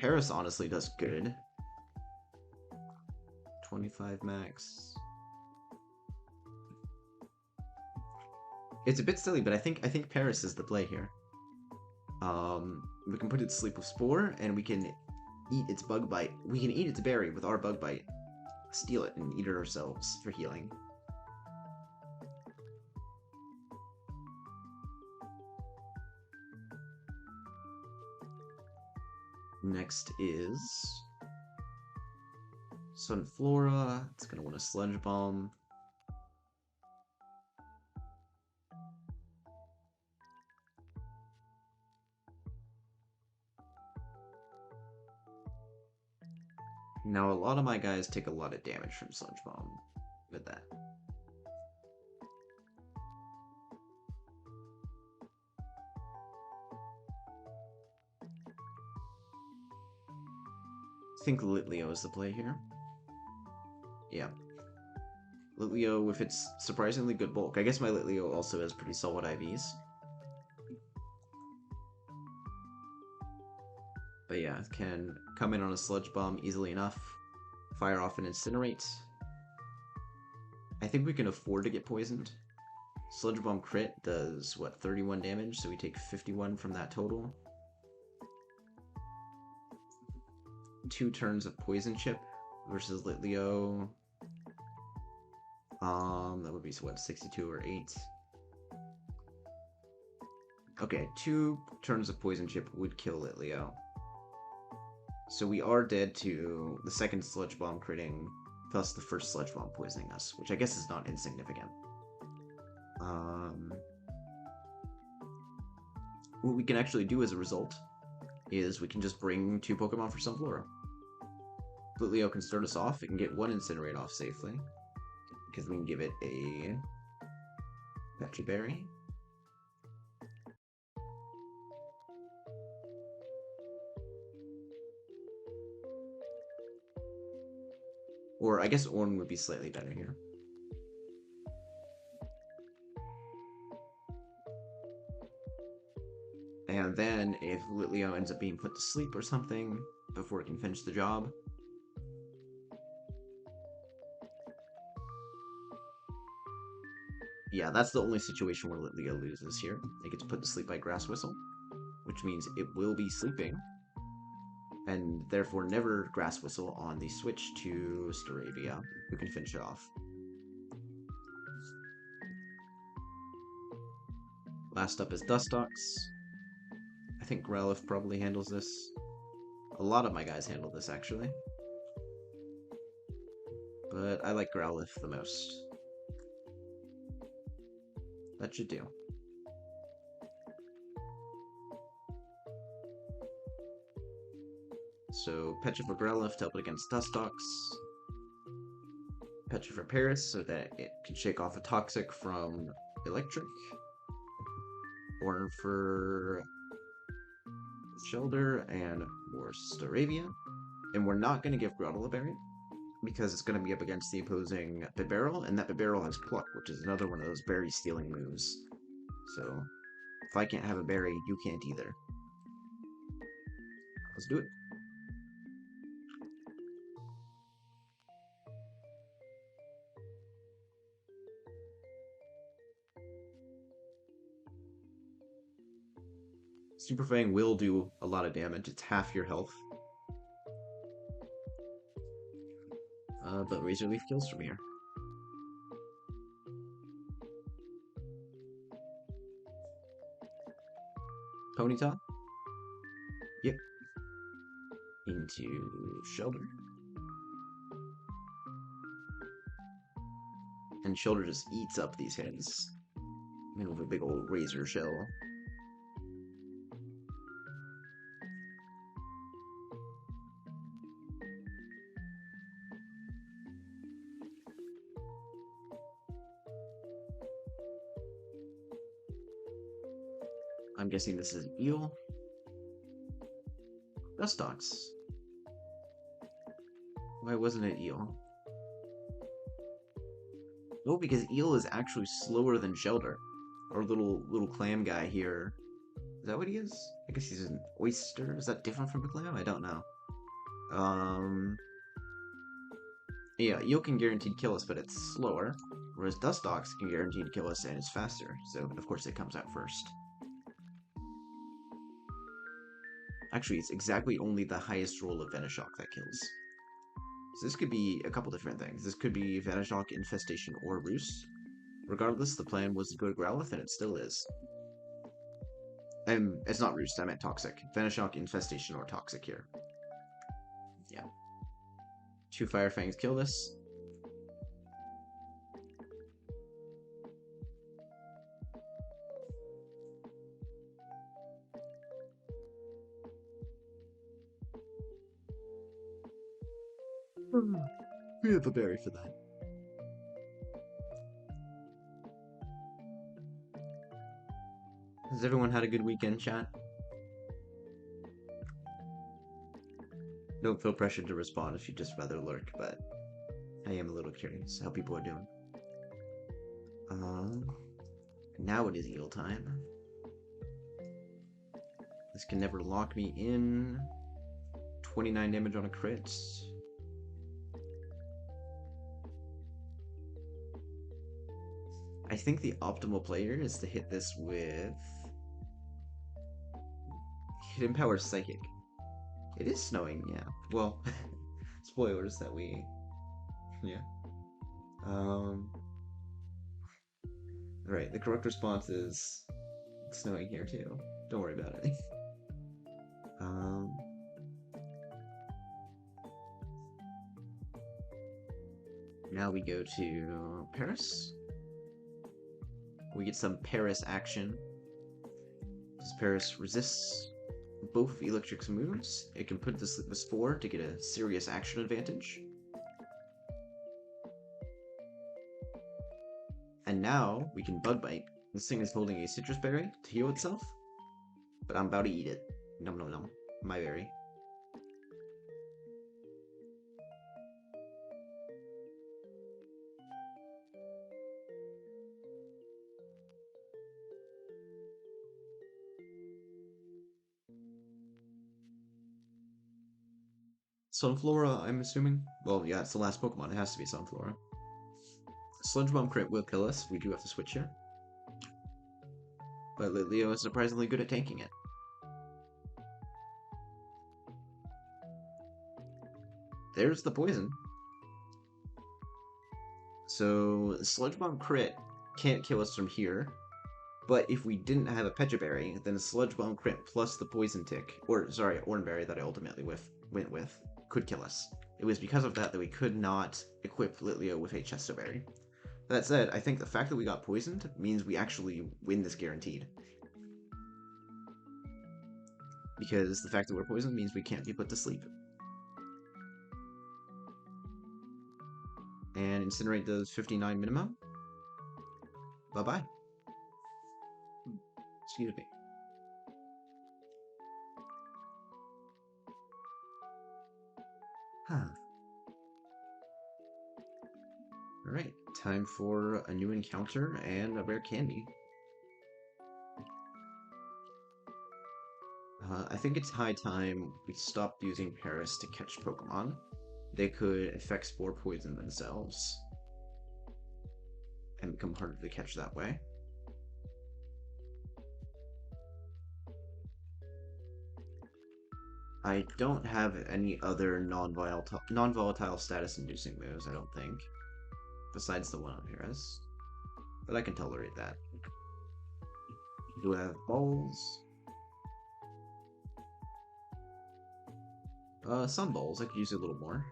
Paris honestly does good. 25 max. It's a bit silly, but I think Paris is the play here. We can put it to sleep with Spore, and we can eat its Bug Bite. We can eat its berry with our Bug Bite. Steal it and eat it ourselves for healing. Next is Sunflora. It's gonna want a Sludge Bomb. Now, a lot of my guys take a lot of damage from Sludge Bomb with that. I think Litleo is the play here. Yeah. Litleo with its surprisingly good bulk. I guess my Litleo also has pretty solid IVs. But yeah, can come in on a Sludge Bomb easily enough, fire off and incinerate. I think we can afford to get poisoned. Sludge Bomb crit does, what, 31 damage, so we take 51 from that total. 2 turns of Poison Chip versus Litleo. That would be, what, 62 or 8? Okay, 2 turns of Poison Chip would kill Litleo. So we are dead to the second Sludge Bomb critting, plus the first Sludge Bomb poisoning us, which I guess is not insignificant. What we can actually do as a result is we can just bring 2 Pokemon for Sunflora. Litleo can start us off. It can get 1 Incinerate off safely, because we can give it a Pecha Berry. Or I guess Orn would be slightly better here. And then if Litleo ends up being put to sleep or something before it can finish the job. Yeah, that's the only situation where Litleo loses here. It gets put to sleep by Grass Whistle, which means it will be sleeping, and therefore never Grass Whistle on the switch to Staravia, who can finish it off. Last up is Dustox. I think Growlithe probably handles this. A lot of my guys handle this, actually. But I like Growlithe the most. That should do. So, Pecha for Growlithe to help it against Dustox. Pecha for Paris so that it can shake off a Toxic from Electric. Orn for Shelter and more Staravia. And we're not going to give Groudle a berry, because it's going to be up against the opposing Bibarel, and that Bibarel has Pluck, which is another one of those berry stealing moves. So, if I can't have a berry, you can't either. Let's do it. Super Fang will do a lot of damage. It's half your health. But Razor Leaf kills from here. Ponyta? Yep. Into Shelter. And Shelter just eats up these hits. With a big old razor shell. I'm guessing this is Eel. Dustox. Why wasn't it Eel? No, because Eel is actually slower than Shelter. Our little clam guy here. Is that what he is? I guess he's an oyster. Is that different from a clam? I don't know. Yeah, Eel can guaranteed kill us, but it's slower. Whereas Dustox can guaranteed kill us and it's faster. So, of course, it comes out first. Actually, it's exactly only the highest roll of Venoshock that kills. So this could be a couple different things. This could be Venoshock, Infestation, or Roost. Regardless, the plan was to go to Growlithe, and it still is. It's not Roost, I meant Toxic. Venoshock, Infestation, or Toxic here. Yeah. 2 Fire Fangs kill this. We have a berry for that. Has everyone had a good weekend, chat? Don't feel pressured to respond if you'd just rather lurk, but I am a little curious how people are doing. Now it is heal time. This can never lock me in. 29 damage on a crit. I think the optimal player is to hit this with Hidden Power Psychic. It is snowing, yeah. Well, spoilers that we... Yeah. Right, the correct response is it's snowing here too. Don't worry about it. um... Now we go to Paris. We get some Paris action. As Paris resists both Electric's moves, it can put this with 4 to get a serious action advantage. And now we can Bug Bite. This thing is holding a citrus berry to heal itself, but I'm about to eat it. Nom nom nom. My berry. Sunflora, I'm assuming? Well, yeah, it's the last Pokemon. It has to be Sunflora. Sludge Bomb crit will kill us. We do have to switch here. But Litleo is surprisingly good at tanking it. There's the poison. So, Sludge Bomb crit can't kill us from here. But if we didn't have a Pecha Berry, then Sludge Bomb crit plus the Poison Tick, or sorry, Oranberry that I ultimately went with, could kill us. It was because of that we could not equip Litleo with a Chesto Berry. That said, I think the fact that we got poisoned means we actually win this guaranteed. Because the fact that we're poisoned means we can't be put to sleep. And Incinerate does 59 minimum. Bye-bye. Excuse me. Huh. Alright, time for a new encounter and a rare candy. I think it's high time we stopped using Paris to catch Pokemon. They could effect Spore Poison themselves and become harder to catch that way. I don't have any other non-volatile status-inducing moves, I don't think. Besides the one on Paris. But I can tolerate that. Do I have balls? Some balls. I could use a little more.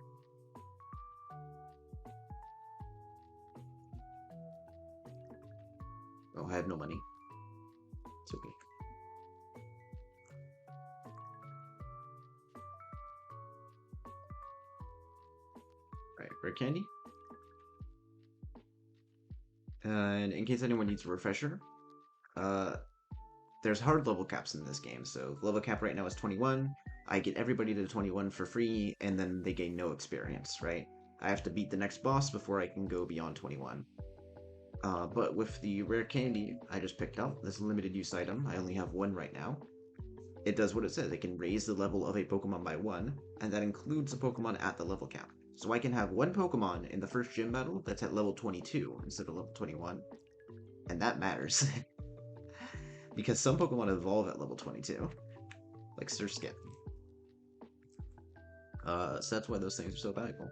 Oh, I have no money. It's okay. Alright, rare candy. And in case anyone needs a refresher, there's hard level caps in this game. So level cap right now is 21. I get everybody to 21 for free, and then they gain no experience, right? I have to beat the next boss before I can go beyond 21. But with the rare candy I just picked up, this limited use item, I only have 1 right now. It does what it says. It can raise the level of a Pokemon by 1, and that includes a Pokemon at the level cap. So I can have 1 Pokemon in the first gym battle that's at level 22 instead of level 21. And that matters. Because some Pokemon evolve at level 22. Like Surskit. So that's why those things are so valuable.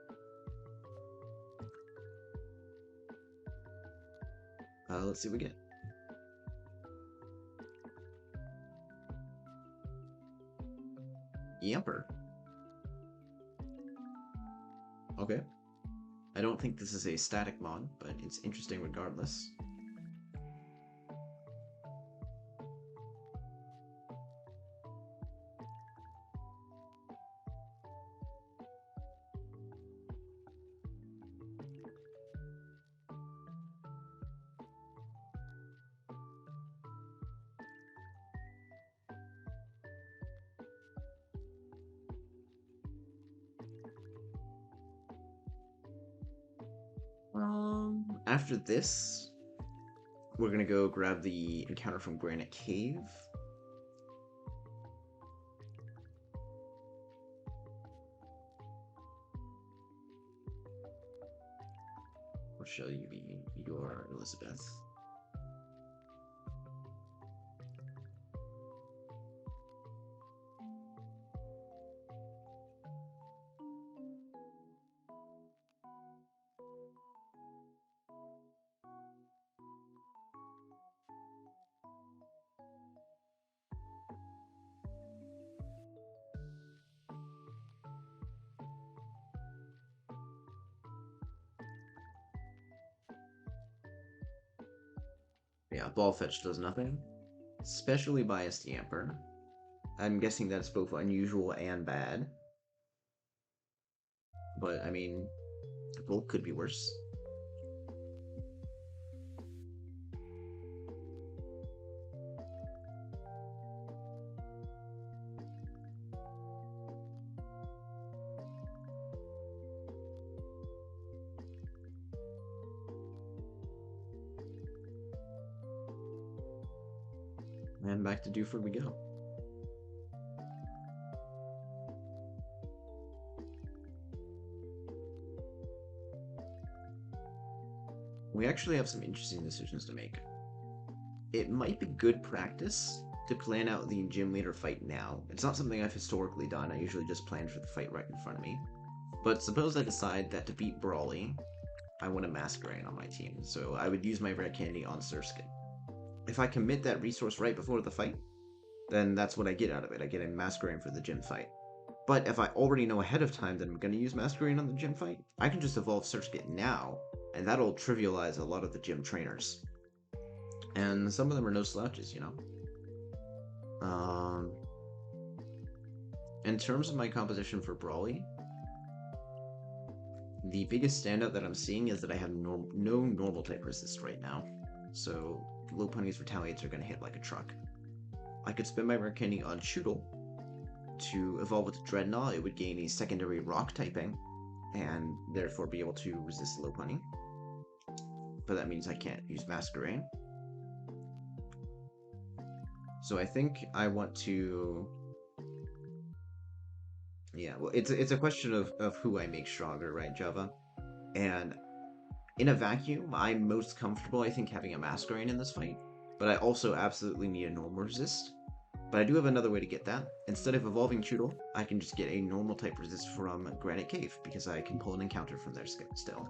Let's see what we get. Yamper. Okay. I don't think this is a static mod, but it's interesting regardless. After this, we're gonna go grab the encounter from Granite Cave. What shall you be? You are Elizabeth. Yeah, ball fetch does nothing. Especially biased Yamper. I'm guessing that's both unusual and bad. But I mean, both could be worse. And back to Dewford we go. We actually have some interesting decisions to make. It might be good practice to plan out the gym leader fight now. It's not something I've historically done. I usually just plan for the fight right in front of me. But suppose I decide that to beat Brawly, I want a Masquerain on my team, so I would use my Rare Candy on Surskit. If I commit that resource right before the fight, then that's what I get out of it. I get a Masquerain for the gym fight. But if I already know ahead of time that I'm going to use Masquerain on the gym fight, I can just evolve Surskit now, and that'll trivialize a lot of the gym trainers. And some of them are no slouches, you know? In terms of my composition for Brawly, the biggest standout that I'm seeing is that I have no normal type resist right now. So Lopunny's Retaliates are going to hit like a truck. I could spend my Rare Candy on Choodle to evolve with Dreadnought. It would gain a secondary rock typing, and therefore be able to resist Lopunny. But that means I can't use Masquerain. So I think I want to... Yeah, well, it's a question of who I make stronger, right, Java? And in a vacuum, I'm most comfortable, I think, having a Masquerain in this fight. But I also absolutely need a normal resist. But I do have another way to get that. Instead of evolving Choodle, I can just get a normal type resist from Granite Cave, because I can pull an encounter from there still.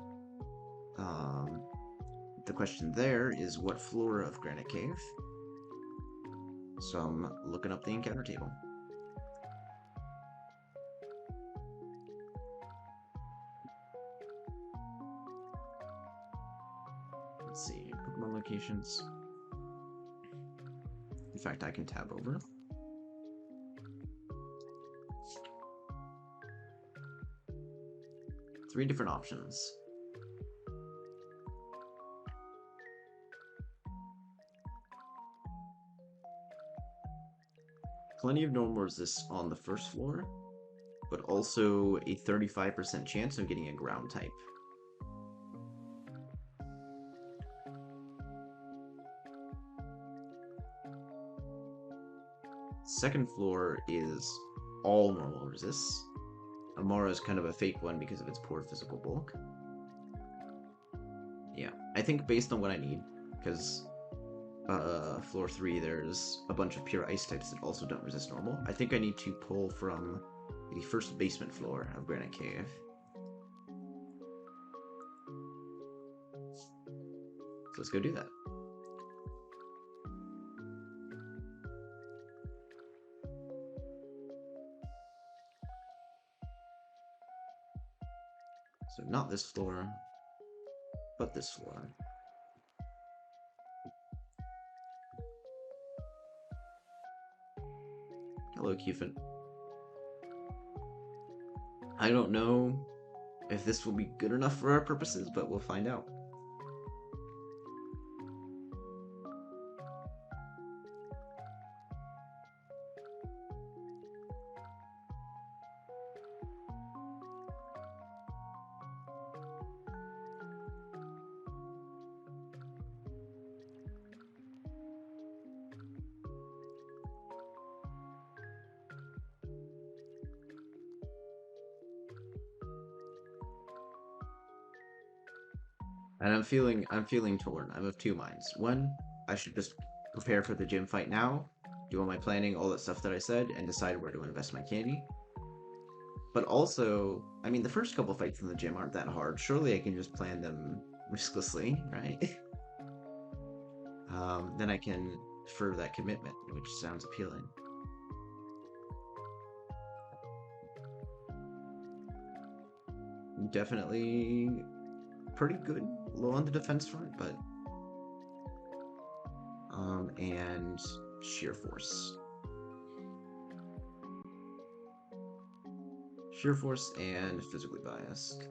The question there is what floor of Granite Cave? So I'm looking up the encounter table. Let's see, Pokemon locations. In fact, I can tab over. Three different options. Plenty of normal resists on the first floor, but also a 35% chance of getting a ground type. Second floor is all normal resists. Amara is kind of a fake one because of its poor physical bulk. Yeah, I think based on what I need, because floor 3 there's a bunch of pure ice types that also don't resist normal. I think I need to pull from the first basement floor of Granite Cave. So let's go do that. So not this floor, but this floor. Hello, Cupid. I don't know if this will be good enough for our purposes, but we'll find out. And I'm feeling torn. I'm of two minds. One, I should just prepare for the gym fight now, do all my planning, all that stuff that I said, and decide where to invest my candy. But also, I mean, the first couple fights in the gym aren't that hard. Surely I can just plan them risklessly, right? Then I can defer that commitment, which sounds appealing. Definitely pretty good, low on the defense front, but and sheer force, sheer force, and physically biased.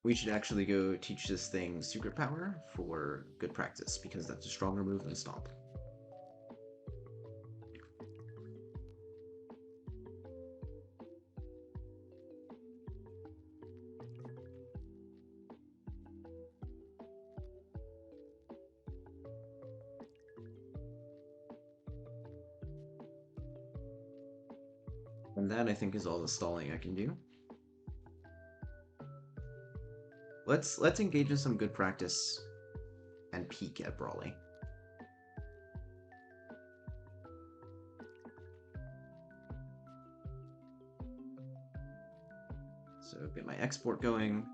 We should actually go teach this thing secret power for good practice because that's a stronger move than stomp. And that I think is all the stalling I can do. Let's engage in some good practice and peek at Brawly. So get my export going.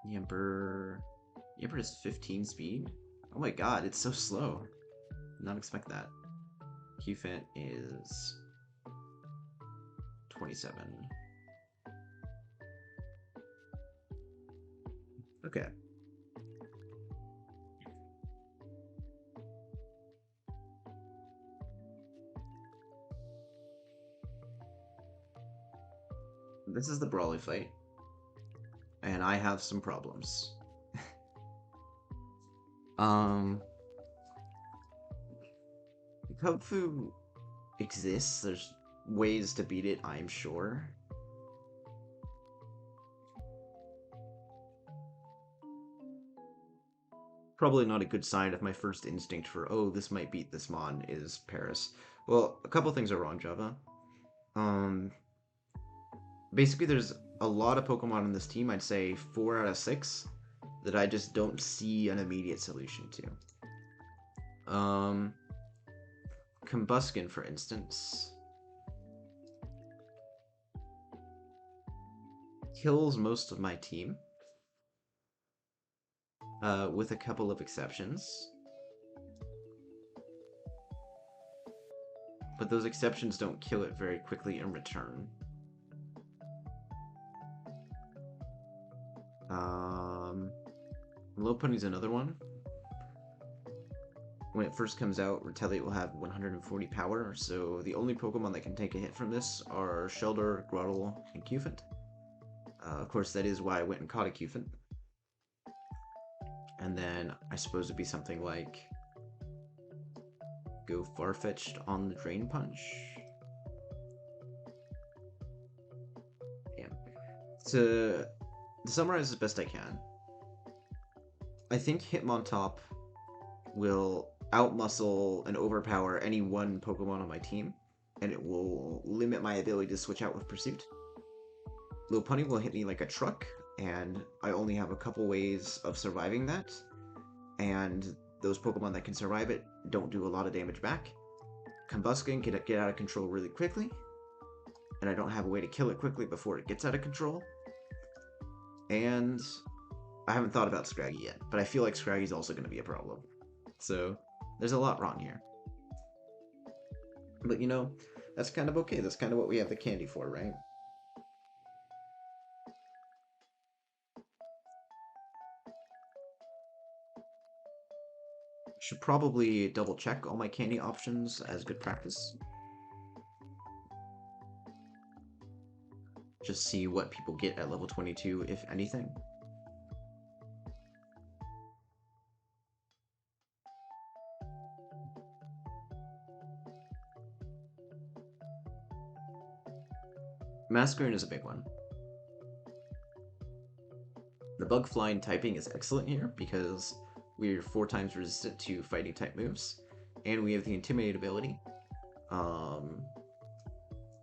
The Emperor has 15 speed. Oh my god, it's so slow. Did not expect that. Qfant is 27. Okay. This is the Brawly fight. And I have some problems. um Kung Fu exists. There's ways to beat it, I'm sure. Probably not a good sign if my first instinct for, oh, this might beat this Mon is Paris. Well, a couple things are wrong, Java. Um, Basically, there's a lot of Pokemon on this team, I'd say 4 out of 6, that I just don't see an immediate solution to. Combuskin, for instance, kills most of my team, with a couple of exceptions. But those exceptions don't kill it very quickly in return. Lopunny's another one. When it first comes out, Retaliate will have 140 power, so the only Pokemon that can take a hit from this are Shelter, Grottle, and Cufant. Of course, that is why I went and caught a Cufant. And then I suppose it'd be something like go Farfetch'd on the Drain Punch. Yeah. To summarize as best I can, I think Hitmontop will outmuscle and overpower any one Pokemon on my team, and it will limit my ability to switch out with Pursuit. Lopunny will hit me like a truck, and I only have a couple ways of surviving that, and those Pokemon that can survive it don't do a lot of damage back. Combuskin can get out of control really quickly, and I don't have a way to kill it quickly before it gets out of control. And I haven't thought about Scraggy yet, but I feel like Scraggy's also going to be a problem. So there's a lot wrong here. But you know, that's kind of okay. That's kind of what we have the candy for, right? Should probably double check all my candy options as good practice. Just see what people get at level 22, if anything. Masquerain is a big one. The bug flying typing is excellent here because we're 4 times resistant to fighting type moves, and we have the Intimidate ability. Um,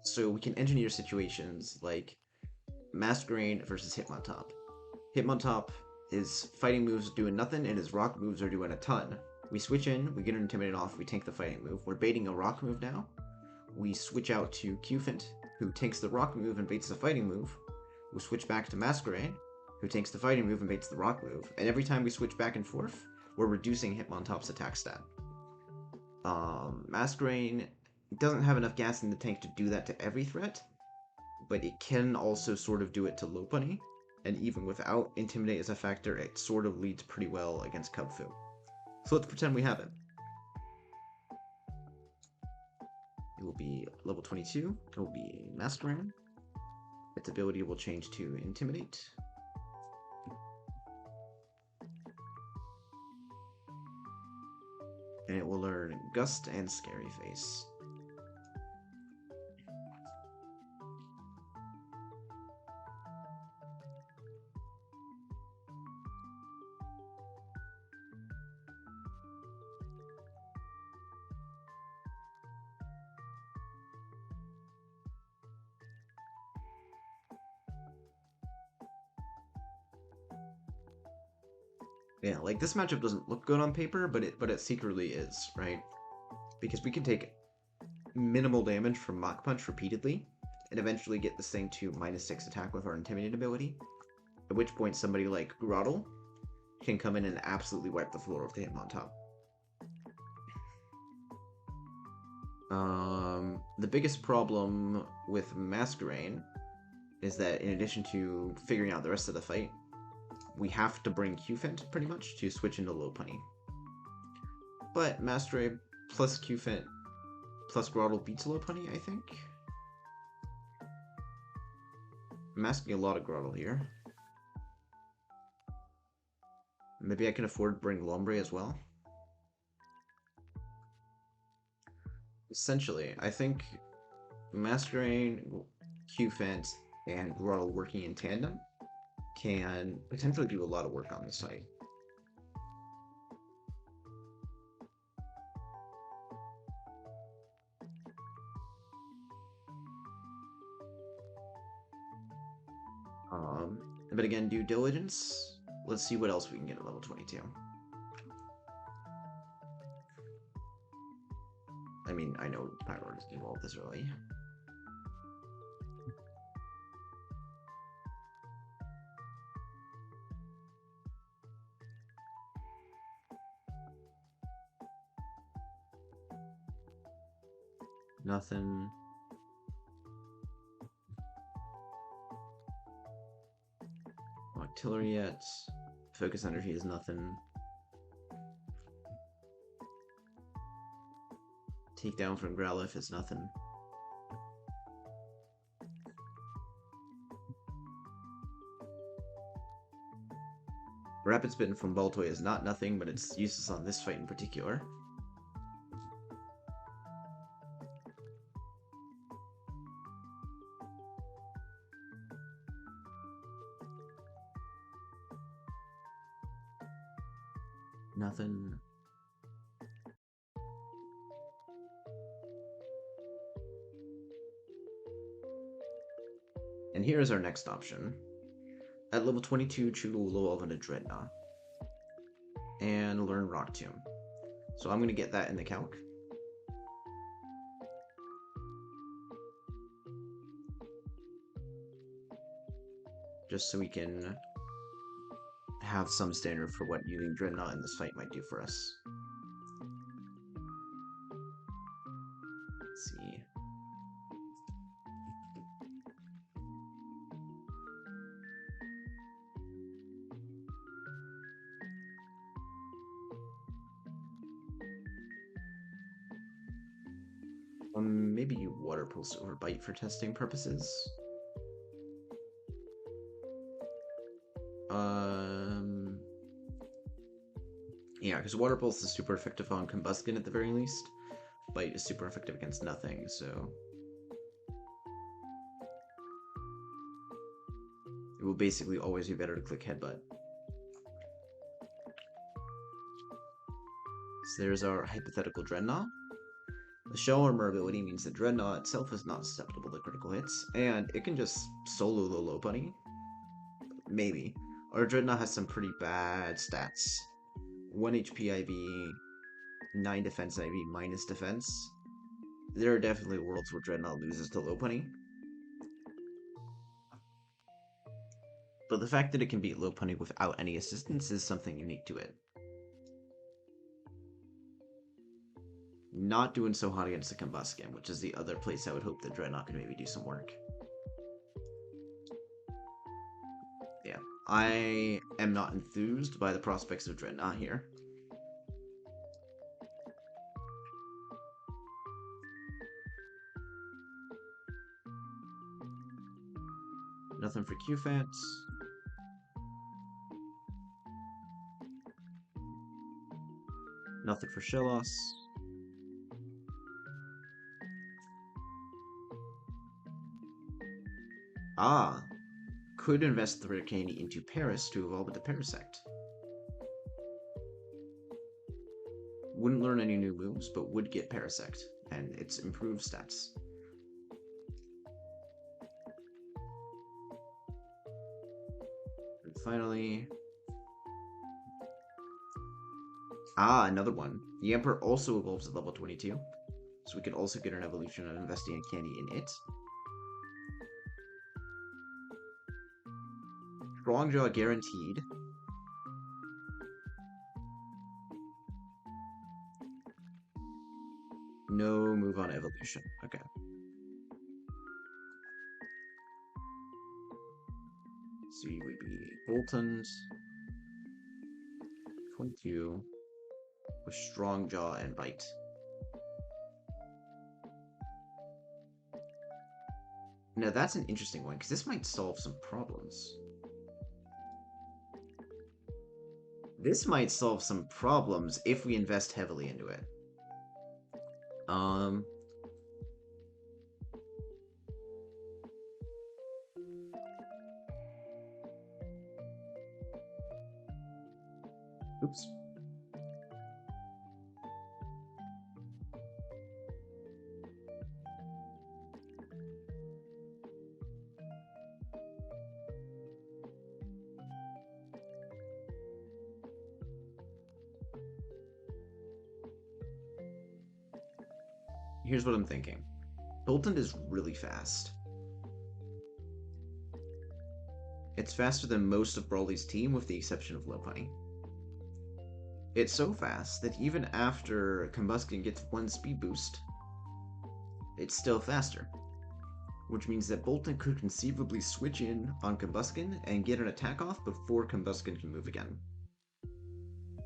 so we can engineer situations like Masquerain versus Hitmontop. Hitmontop, his fighting moves doing nothing, and his rock moves are doing a ton. We switch in, we get an Intimidate off, we tank the fighting move. We're baiting a rock move now. We switch out to Qfint, who takes the rock move and baits the fighting move. We switch back to Masquerain, who takes the fighting move and baits the rock move. And every time we switch back and forth, we're reducing Hitmontop's attack stat. Masquerain doesn't have enough gas in the tank to do that to every threat, but it can also sort of do it to Lopunny. And even without Intimidate as a factor, it sort of leads pretty well against Kubfu. So let's pretend we have it. It will be level 22. It will be Masquerain. Its ability will change to Intimidate. And it will learn Gust and Scary Face. Yeah, like this matchup doesn't look good on paper, but it secretly is, right? Because we can take minimal damage from Mach Punch repeatedly, and eventually get this thing to -6 attack with our Intimidate ability. At which point somebody like Grottle can come in and absolutely wipe the floor with the Hitmontop. The biggest problem with Masquerain is that in addition to figuring out the rest of the fight, we have to bring Qfint pretty much to switch into Lopunny. But Masquerain plus Qfint plus Grottle beats Lopunny, I think. I'm asking a lot of Grottle here. Maybe I can afford to bring Lombre as well. Essentially, I think Masquerain, Qfint, and Grottle working in tandem can potentially do a lot of work on this site. But again, due diligence. Let's see what else we can get at level 22. I mean, I know Pyro doesn't evolve this early. Nothing. Artillery yet. Focus energy is nothing. Takedown from Growlithe is nothing. Rapid Spin from Baltoy is not nothing, but it's useless on this fight in particular. Nothing. And here is our next option. At level 22, Chew will low evolve into Dreadnought. And learn Rock Tomb. So I'm going to get that in the calc. Just so we can have some standard for what using Dreadnought in this fight might do for us. Let's see. Maybe you Water Pulse over Bite for testing purposes. Yeah, because Water Pulse is super effective on Combustion at the very least. Bite is super effective against nothing, so... it will basically always be better to click headbutt. So there's our hypothetical Dreadnought. The shell armor ability means that Dreadnought itself is not susceptible to critical hits, and it can just solo the low bunny. Maybe. Our Dreadnought has some pretty bad stats. 1 HP IV, 9 defense IV, minus defense. There are definitely worlds where Dreadnought loses to low bunny. But the fact that it can beat low bunny without any assistance is something unique to it. Not doing so hot against the Combuskin, which is the other place I would hope that Dreadnought could maybe do some work. Yeah, I am not enthused by the prospects of Dreadnought here. Nothing for QFATs. Nothing for Shellos. Ah, could invest the rare candy into Paris to evolve into Parasect. Wouldn't learn any new moves, but would get Parasect, and its improved stats. And finally... Ah, another one. The Emperor also evolves at level 22, so we could also get an evolution of investing a candy in it. Strongjaw guaranteed. No move on evolution. Okay. So you would be Boltons. 22 with Strongjaw and Bite. Now that's an interesting one, because this might solve some problems. This might solve some problems if we invest heavily into it. Oops. Here's what I'm thinking. Bolton is really fast. It's faster than most of Brawly's team, with the exception of Lopunny. It's so fast that even after Combuskin gets 1 speed boost, it's still faster. Which means that Bolton could conceivably switch in on Combuskin and get an attack off before Combuskin can move again.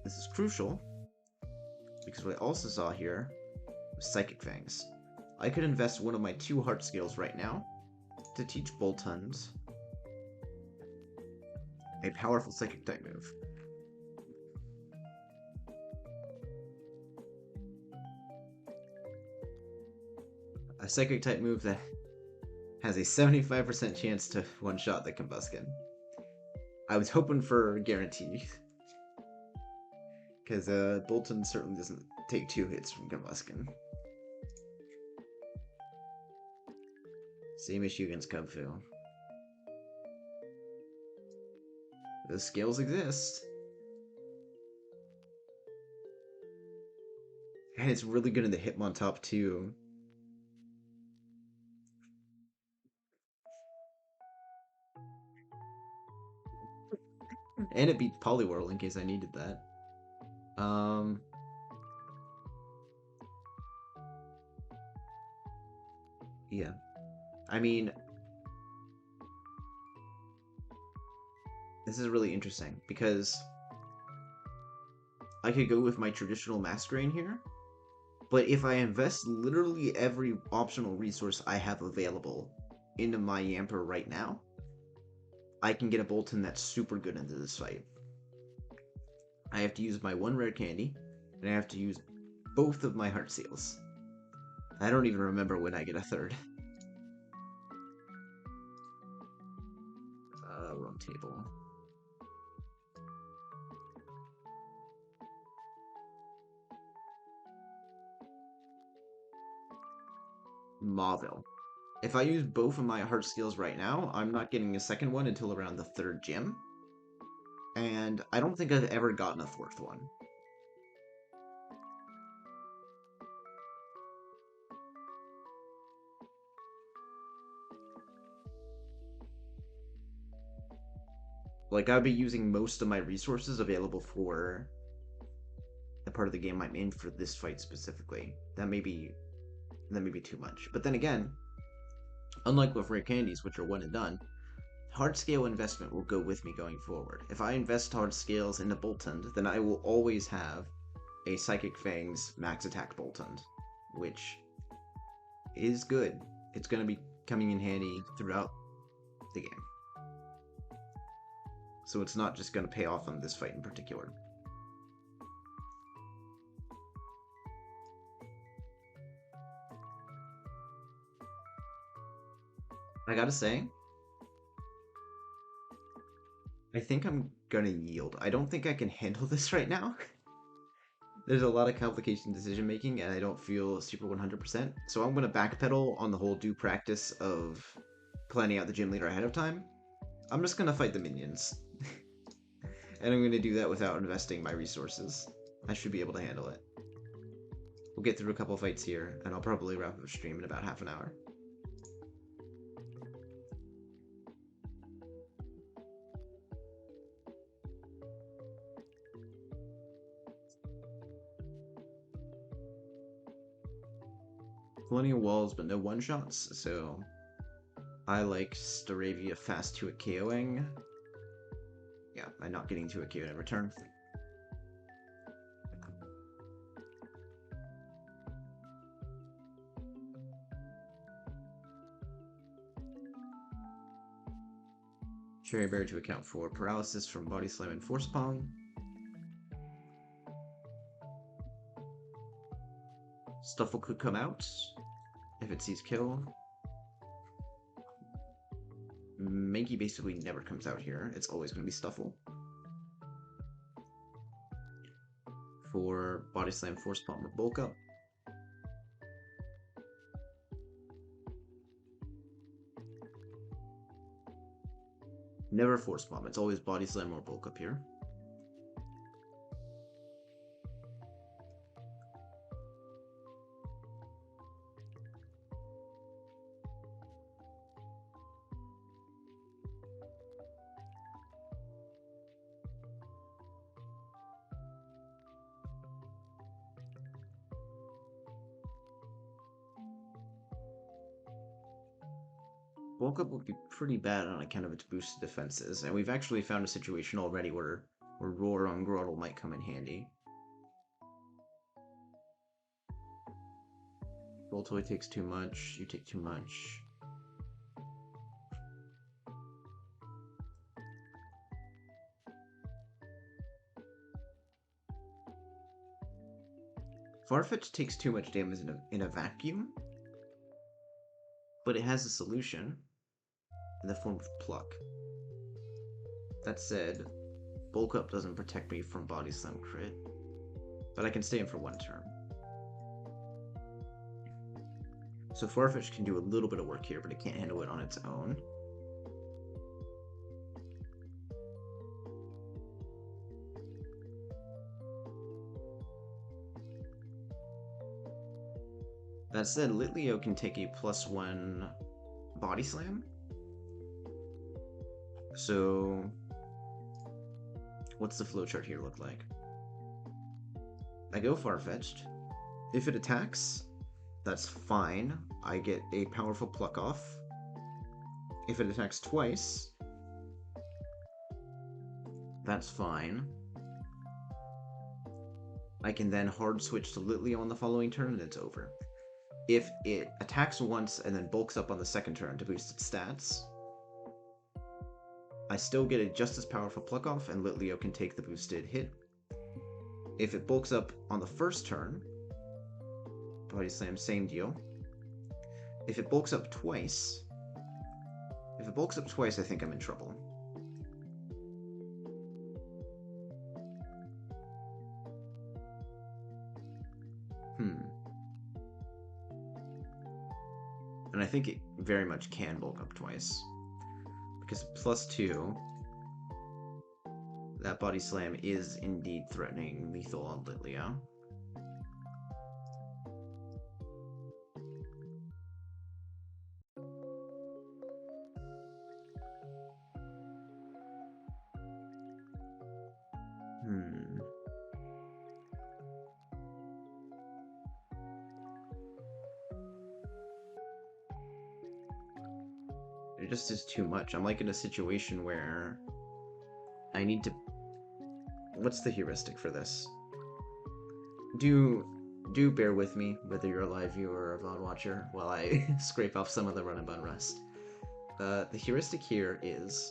This is crucial, because what I also saw here was Psychic Fangs. I could invest one of my 2 heart scales right now to teach Boltons a powerful Psychic type move. A Psychic type move that has a 75% chance to one-shot the Combuskin. I was hoping for guarantee, because Bolton certainly doesn't take 2 hits from Combuskin. Same issue against Cubfu. The scales exist. And it's really good in the Hitmontop too. And it beats Poliwhirl in case I needed that. Yeah. I mean, this is really interesting because I could go with my traditional Masquerain here, but if I invest literally every optional resource I have available into my Yamper right now, I can get a Bolton that's super good into this fight. I have to use my 1 rare candy, and I have to use both of my heart seals. I don't even remember when I get a 3rd. Wrong wrong table. Mauville. If I use both of my heart skills right now, I'm not getting a second one until around the third gym. And I don't think I've ever gotten a fourth one. Like, I'd be using most of my resources available for the part of the game I'm in for this fight specifically. That may be too much. But then again, unlike with rare candies, which are one and done, hard scale investment will go with me going forward. If I invest hard scales into Boltund, then I will always have a Psychic Fang's max attack Boltund, which is good. It's going to be coming in handy throughout the game. So it's not just going to pay off on this fight in particular. I gotta say, I think I'm gonna yield. I don't think I can handle this right now. There's a lot of complication decision making, and I don't feel super 100%. So I'm gonna backpedal on the whole due practice of planning out the gym leader ahead of time. I'm just gonna fight the minions. And I'm gonna do that without investing my resources. I should be able to handle it. We'll get through a couple fights here, and I'll probably wrap up the stream in about half an hour. Plenty of walls, but no one-shots, so I like Staravia fast 2 at KOing. Yeah, I'm not getting 2 at KO in return. Cherry Berry to account for paralysis from Body Slam and Force Palm. Stuffle could come out if it sees kill. Mankey basically never comes out here. It's always going to be Stuffle. For Body Slam, Force Palm, or Bulk Up. Never Force Palm. It's always Body Slam or Bulk Up here. Bulk Up would be pretty bad on account of its boosted defenses, and we've actually found a situation already where Roar on Groddle might come in handy. Voltoy takes too much, you take too much. Farfetch takes too much damage in a vacuum, but it has a solution in the form of Pluck. That said, Bulk Up doesn't protect me from Body Slam crit, but I can stay in for 1 turn. So Farfetch can do a little bit of work here, but it can't handle it on its own. That said, Litleo can take a +1 Body Slam. So, what's the flowchart here look like? I go Farfetched. If it attacks, that's fine. I get a powerful Pluck off. If it attacks twice, that's fine. I can then hard switch to Litleo on the following turn and it's over. If it attacks once and then bulks up on the second turn to boost its stats, I still get a just as powerful Pluck off and Litleo can take the boosted hit. If it bulks up on the first turn, Body Slam, same deal. If it bulks up twice, I think I'm in trouble. And I think it very much can bulk up twice. Because +2, that body slam is indeed threatening lethal on Litleo. It just is too much. I'm like in a situation where I need to... What's the heuristic for this? Do bear with me, whether you're a live viewer or a VOD watcher, while I scrape off some of the run and bun rust. The heuristic here is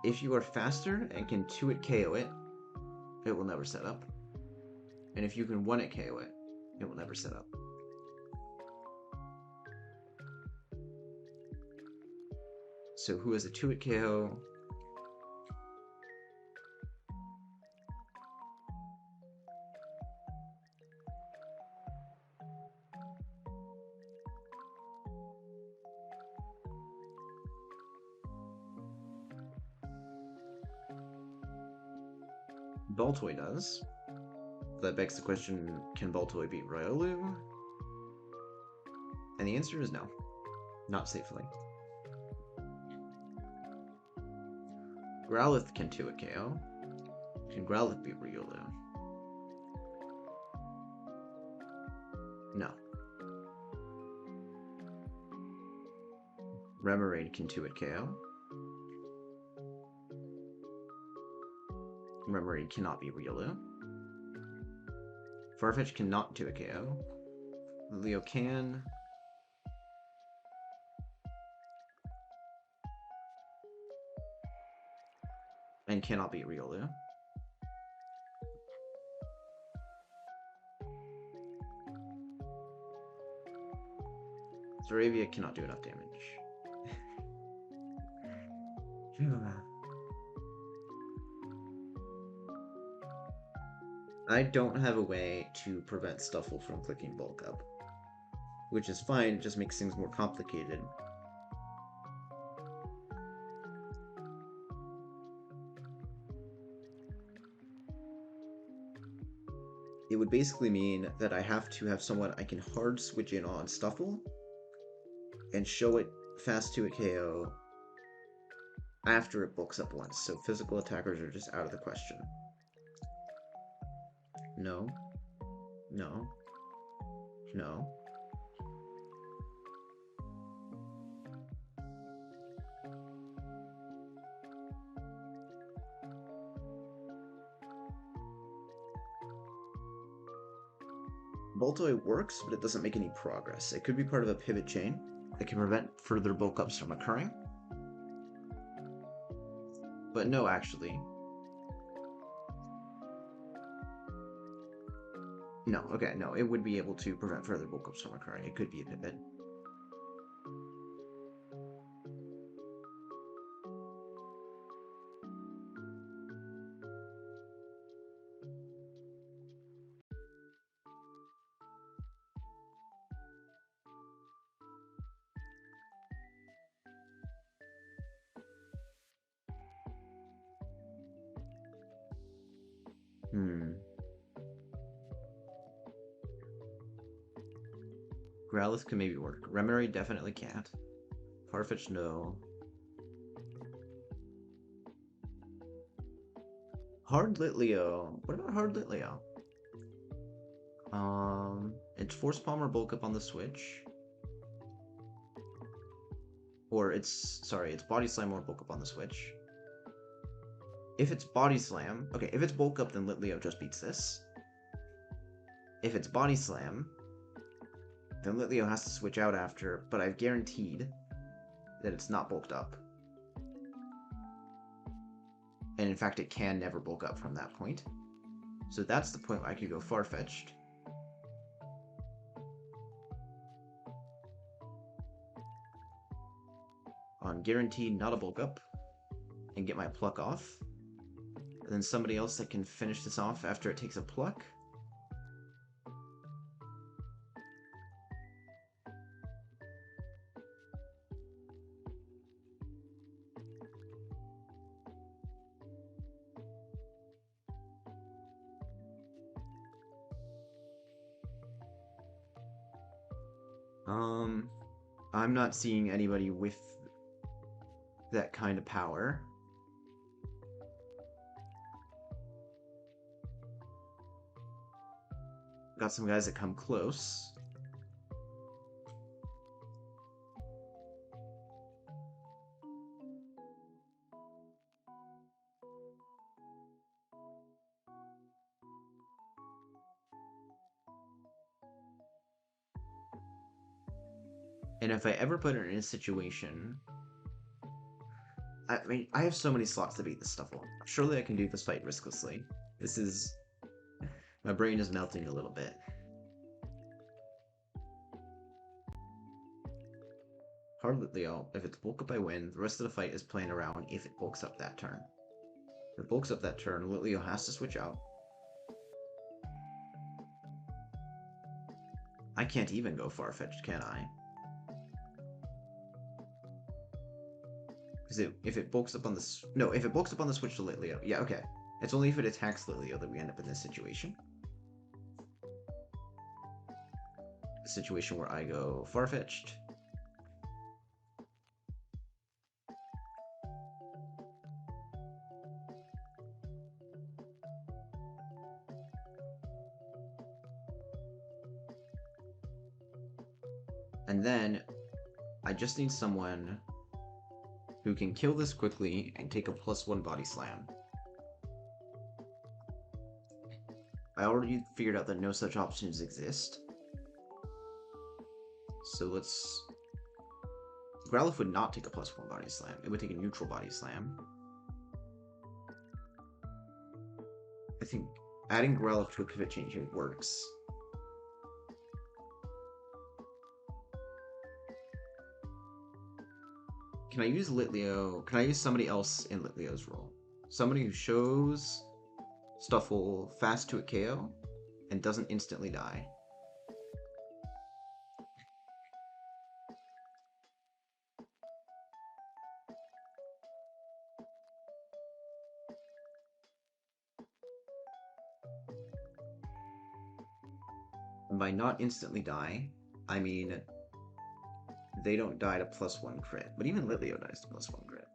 if you are faster and can 2-hit KO it, it will never set up. And if you can 1-hit KO it, it will never set up. So who has a 2-hit KO? Baltoy does. That begs the question, can Baltoy beat Riolu? And the answer is no. Not safely. Growlithe can 2-hit KO. Can Growlithe beat Riolu? No. Remoraid can 2-hit KO. Remoraid cannot beat Riolu. Farfetch cannot 2-hit KO. Leo can. And cannot beat Riolu. Zaravia cannot do enough damage. I don't have a way to prevent Stuffle from clicking bulk up. Which is fine, it just makes things more complicated. It would basically mean that I have to have someone I can hard switch in on Stuffle and show it fast 2-hit KO after it bulks up once, so physical attackers are just out of the question. No. No. No. Baltoy works, but it doesn't make any progress. It could be part of a pivot chain that can prevent further bulk ups from occurring. But no, actually. No, okay, no, it would be able to prevent further bulk ups from occurring. It could be a pivot. Growlithe can maybe work. Remoraid definitely can't. Farfetch, no. Hard Litleo. What about Hard Litleo? It's Force Palm or Bulk Up on the Switch. Or it's Body Slam or Bulk Up on the Switch. If it's Body Slam, okay, if it's Bulk Up, then Litleo just beats this. If it's Body Slam, then Litleo has to switch out after, but I've guaranteed that it's not bulked up. And in fact, it can never bulk up from that point. So that's the point where I could go Farfetched. On guaranteed not a bulk up, and get my pluck off. And then somebody else that can finish this off after it takes a pluck. Um, I'm not seeing anybody with that kind of power. Got some guys that come close. And if I ever put it in a situation, I mean, I have so many slots to beat this stuff on. Surely I can do this fight risklessly. This is... My brain is melting a little bit. Hard Leo, if it's bulk up I win, the rest of the fight is playing around if it bulks up that turn. If it bulks up that turn, Litleo has to switch out. I can't even go far-fetched, can I? Because if it bulks up on the... No, if it bulks up on the switch to Litleo. Yeah, okay. It's only if it attacks Litleo that we end up in this situation. A situation where I go far-fetched. And then I just need someone who can kill this quickly and take a +1 body slam. I already figured out that no such options exist. So let's... Growlithe would not take a +1 body slam. It would take a neutral body slam. I think adding Growlithe to a pivot change here works. Can I use Litleo? Can I use somebody else in Litleo's role? Somebody who shows Stuffle fast to a KO and doesn't instantly die. And by not instantly die, I mean they don't die to +1 crit. But even Litleo dies to +1 crit.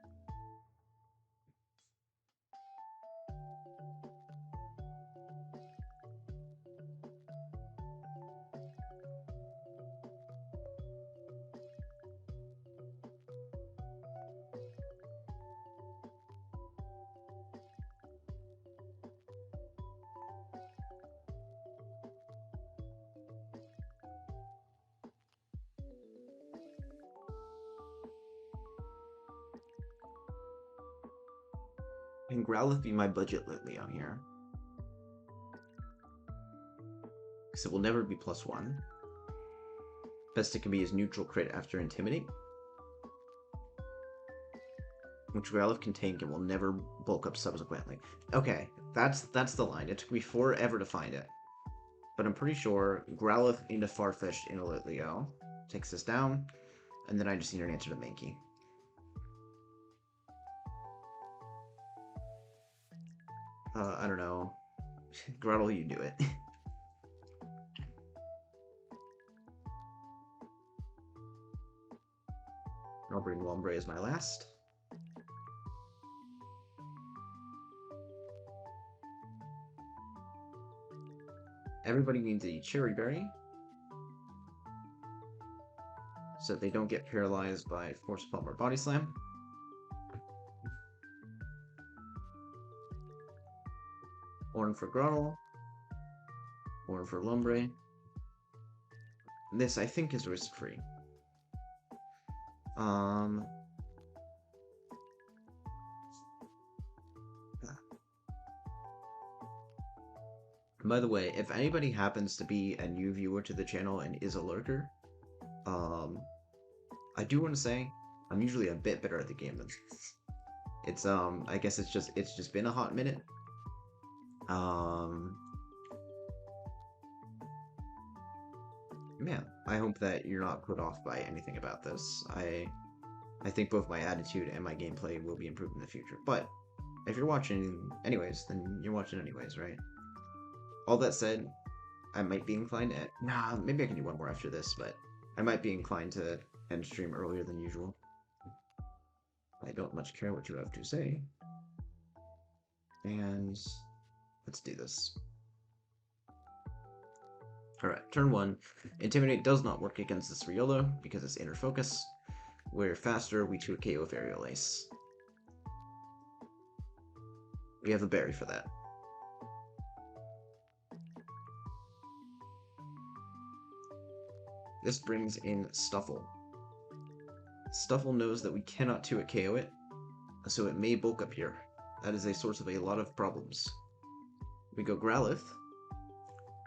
Can Growlithe be my budget Litleo here? Because it will never be +1. Best it can be is neutral crit after Intimidate. Which Growlithe can tank and will never bulk up subsequently. Okay, that's the line. It took me forever to find it. But I'm pretty sure Growlithe into Farfetch'd into Litleo takes this down, and then I just need an answer to Mankey. I don't know. Grottle, you do it. I'll bring Lombre as my last. Everybody needs a Cherry Berry, so that they don't get paralyzed by Force Palm or Body Slam. Horn for Grottle. Horn for Lombre. This, I think, is risk-free. By the way, if anybody happens to be a new viewer to the channel and is a lurker, I do want to say I'm usually a bit better at the game than this. It's I guess it's just been a hot minute. Man, I hope that you're not put off by anything about this. I think both my attitude and my gameplay will be improved in the future. But if you're watching anyways, then you're watching anyways, right? All that said, I might be inclined to... Nah, maybe I can do one more after this, but I might be inclined to end stream earlier than usual. I don't much care what you have to say. And let's do this. Alright, turn 1. Intimidate does not work against this Riolo because it's inner focus. We're faster, we 2 KO with Aerial Ace. We have a berry for that. This brings in Stuffle. Stuffle knows that we cannot 2 KO it, so it may bulk up here. That is a source of a lot of problems. We go Growlithe.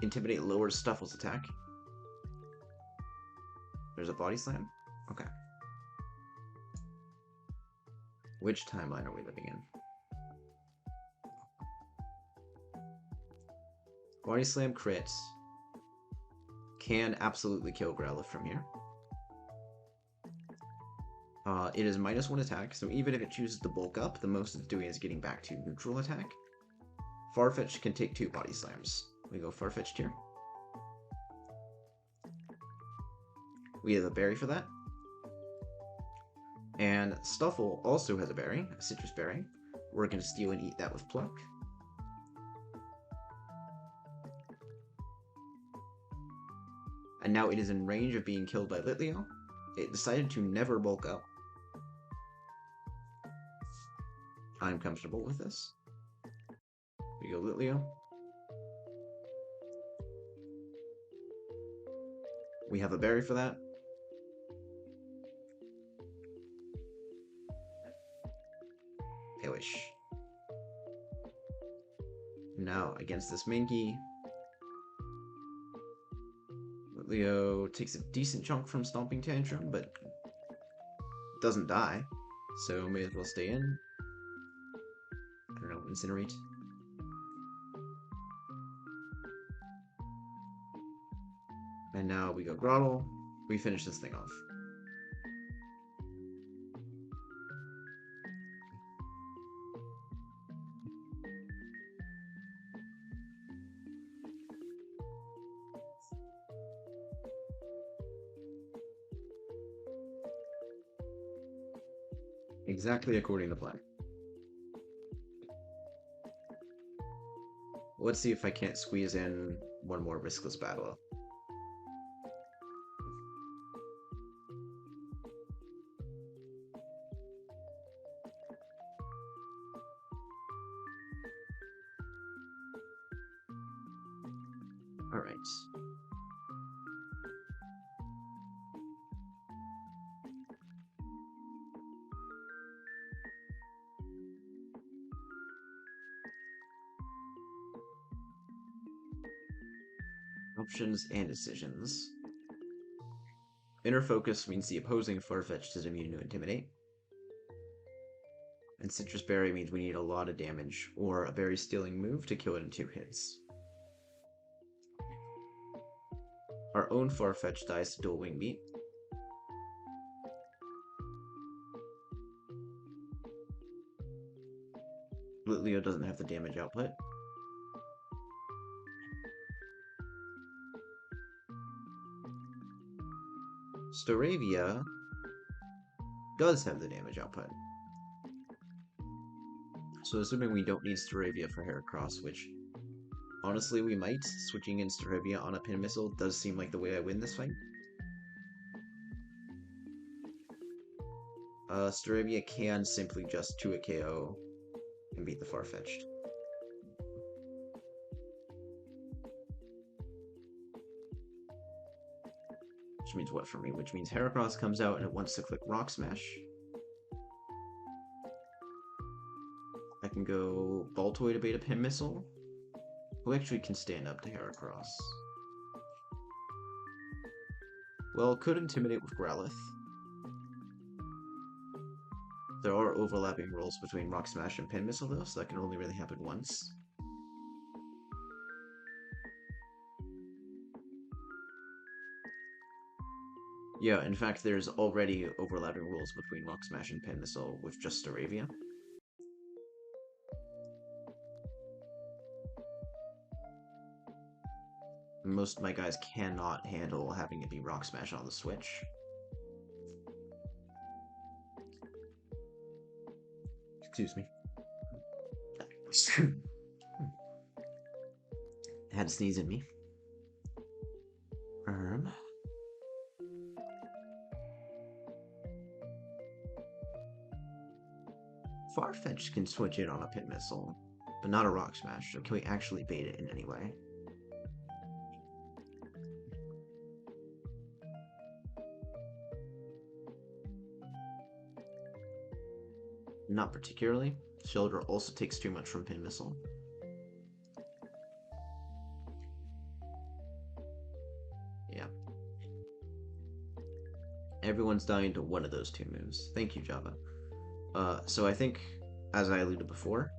Intimidate lowers Stuffle's attack. There's a Body Slam? Okay. Which timeline are we living in? Body Slam crit can absolutely kill Growlithe from here. It is -1 attack, so even if it chooses to bulk up, the most it's doing is getting back to neutral attack. Farfetch'd can take 2 Body Slams. We go Farfetch'd here. We have a berry for that. And Stuffle also has a berry, a citrus berry. We're going to steal and eat that with Pluck. And now it is in range of being killed by Litleo. It decided to never bulk up. I'm comfortable with this. We go Litleo. We have a berry for that. I wish. Now, against this Mankey, Litleo takes a decent chunk from Stomping Tantrum, but doesn't die, so may as well stay in. I don't know, Incinerate. And now we go Grottle. We finish this thing off. Exactly according to plan. Let's see if I can't squeeze in one more riskless battle. Alright. Options and decisions. Inner Focus means the opposing Farfetch'd is immune to Intimidate. And Citrus Berry means we need a lot of damage, or a berry stealing move to kill it in 2 hits. Our own Farfetch'd dies to Dual Wing Beat. Litleo doesn't have the damage output. Staravia does have the damage output. So assuming we don't need Staravia for Heracross, which honestly we might, switching in Staravia on a Pin Missile does seem like the way I win this fight. Staravia can simply just 2 a KO and beat the Farfetch'd. Which means what for me? Which means Heracross comes out and it wants to click Rock Smash. I can go Baltoy to bait a Pin Missile. Who actually can stand up to Heracross? Well, could Intimidate with Growlithe. There are overlapping rolls between Rock Smash and Pin Missile though, so that can only really happen once. Yeah, in fact, there's already overlapping rules between Rock Smash and Pin Missile with just Staravia. most of my guys cannot handle having it be Rock Smash on the Switch. Excuse me. Had a sneeze in me. Farfetch can switch it on a Pit Missile, but not a Rock Smash, so can we actually bait it in any way? Not particularly. Shieldra also takes too much from Pin Missile. Yeah. Everyone's dying to one of those two moves. Thank you, Java. So I think, as I alluded before,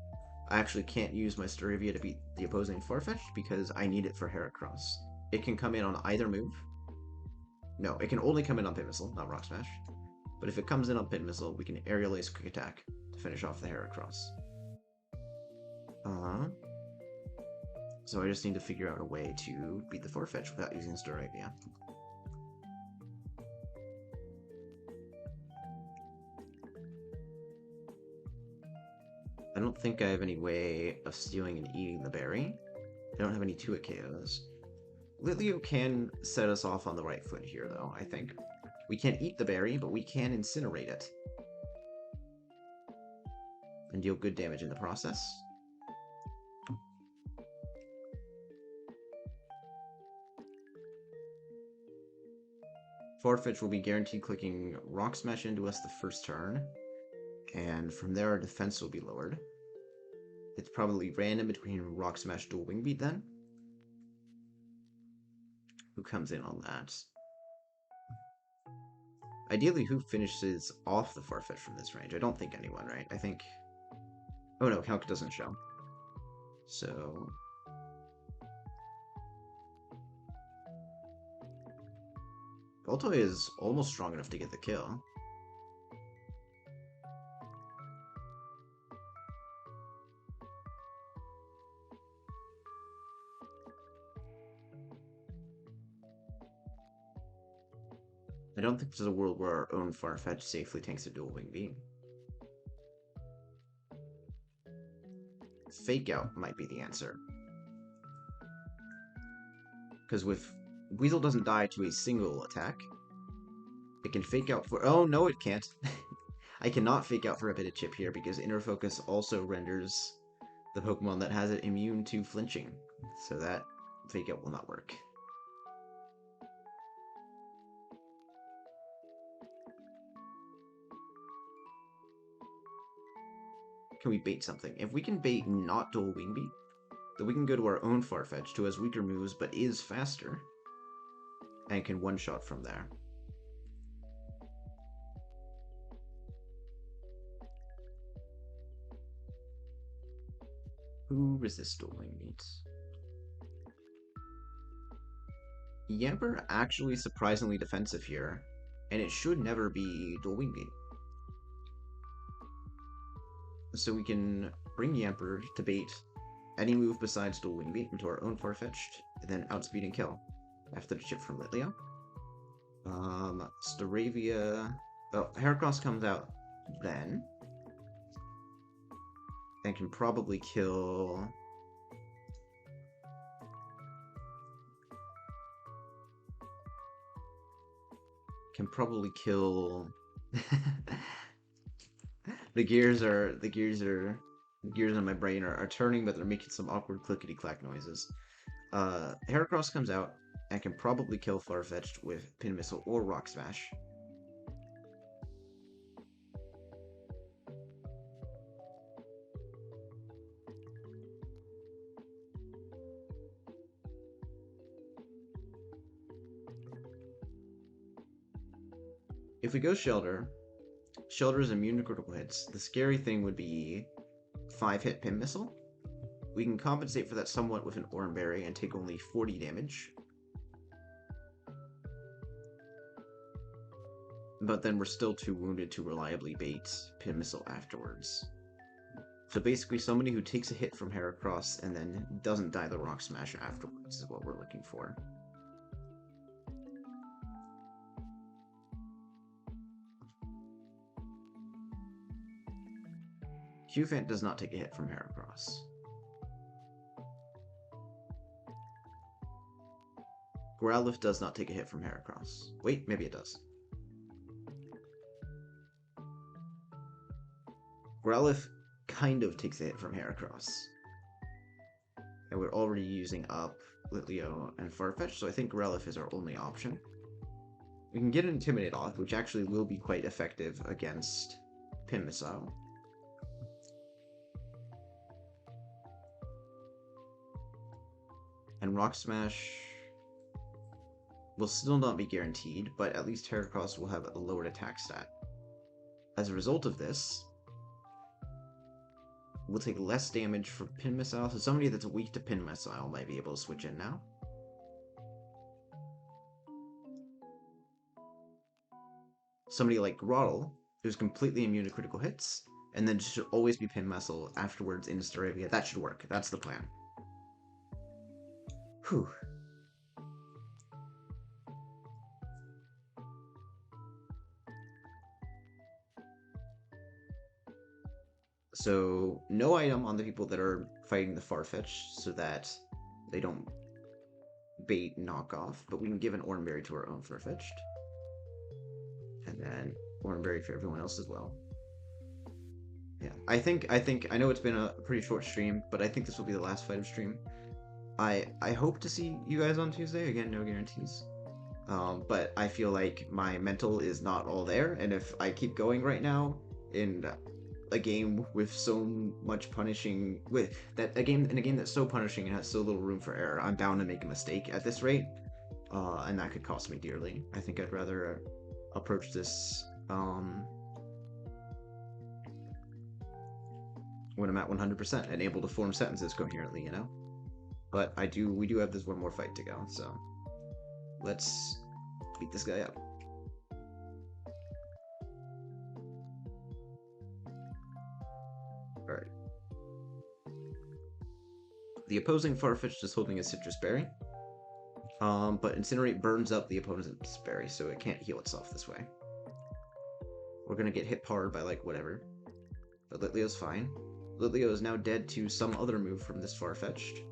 I actually can't use my Staravia to beat the opposing Farfetch because I need it for Heracross. It can come in on either move. No, it can only come in on Pit Missile, not Rock Smash. But if it comes in on Pit Missile, we can Aerial Ace Quick Attack to finish off the Heracross. So I just need to figure out a way to beat the Farfetch without using Staravia. I don't think I have any way of stealing and eating the berry. I don't have any 2-hit KOs. Litleo can set us off on the right foot here, though, I think. We can't eat the berry, but we can incinerate it. And deal good damage in the process. Farfetch will be guaranteed clicking Rock Smash into us the first turn, and from there our defense will be lowered. It's probably random between Rock Smash Dual Wing Beat then. Who comes in on that? Ideally, who finishes off the Farfetch from this range? I don't think anyone, right? I think... Oh no, Calc doesn't show. So... Baltoy is almost strong enough to get the kill. I don't think there's a world where our own Farfetch safely tanks a Dual Wing Beat. Fake Out might be the answer. Because with Weasel doesn't die to a single attack, it can Fake Out for... Oh, no, it can't. I cannot Fake Out for a bit of chip here because Inner Focus also renders the Pokemon that has it immune to flinching. So that Fake Out will not work. Can we bait something? If we can bait not Dual Wing Beat, then we can go to our own Farfetch, who has weaker moves but is faster, and can one-shot from there. Who resists Dual Wing Beats? Yamper actually surprisingly defensive here, and it should never be Dual Wing Beat. So we can bring Yamper to bait any move besides Dual Wing Beat into our own Farfetch'd, and then outspeed and kill after the chip from Litleo. Staravia... Oh, Heracross comes out then. And can probably kill... Can probably kill... The gears on my brain are turning, but they're making some awkward clickety-clack noises. Heracross comes out and can probably kill Farfetch'd with Pin Missile or Rock Smash. If we go Shelter, Shelter is immune to critical hits. The scary thing would be 5-hit Pin Missile. We can compensate for that somewhat with an Oran Berry and take only 40 damage. But then we're still too wounded to reliably bait Pin Missile afterwards. So basically, somebody who takes a hit from Heracross and then doesn't die the Rock Smash afterwards is what we're looking for. Qfant does not take a hit from Heracross. Growlithe does not take a hit from Heracross. Wait, maybe it does. Growlithe kind of takes a hit from Heracross. And we're already using up Litleo and Farfetch, so I think Growlithe is our only option. We can get an Intimidate off, which actually will be quite effective against Pin Missile. And Rock Smash will still not be guaranteed, but at least Heracross will have a lowered attack stat. As a result of this, we'll take less damage from Pin Missile, so somebody that's weak to Pin Missile might be able to switch in now. Somebody like Grotle, who's completely immune to critical hits, and then should always be Pin Missile afterwards in Staravia. That should work. That's the plan. Whew. So, no item on the people that are fighting the Farfetch, so that they don't bait knockoff, but we can give an Oranberry to our own Farfetch'd. And then Oranberry for everyone else as well. Yeah, I know it's been a pretty short stream, but I think this will be the last fight of stream. I hope to see you guys on Tuesday. Again, no guarantees. But I feel like my mental is not all there, and if I keep going right now in a game with so much punishing, in a game that's so punishing and has so little room for error, I'm bound to make a mistake at this rate, and that could cost me dearly. I think I'd rather approach this when I'm at 100% and able to form sentences coherently, you know? But we do have this one more fight to go, so let's beat this guy up. Alright. The opposing Farfetch'd is holding a Citrus Berry. But Incinerate burns up the opponent's berry, so it can't heal itself this way. We're gonna get hit hard by, like, whatever. But Litleo's fine. Litleo is now dead to some other move from this Farfetch'd.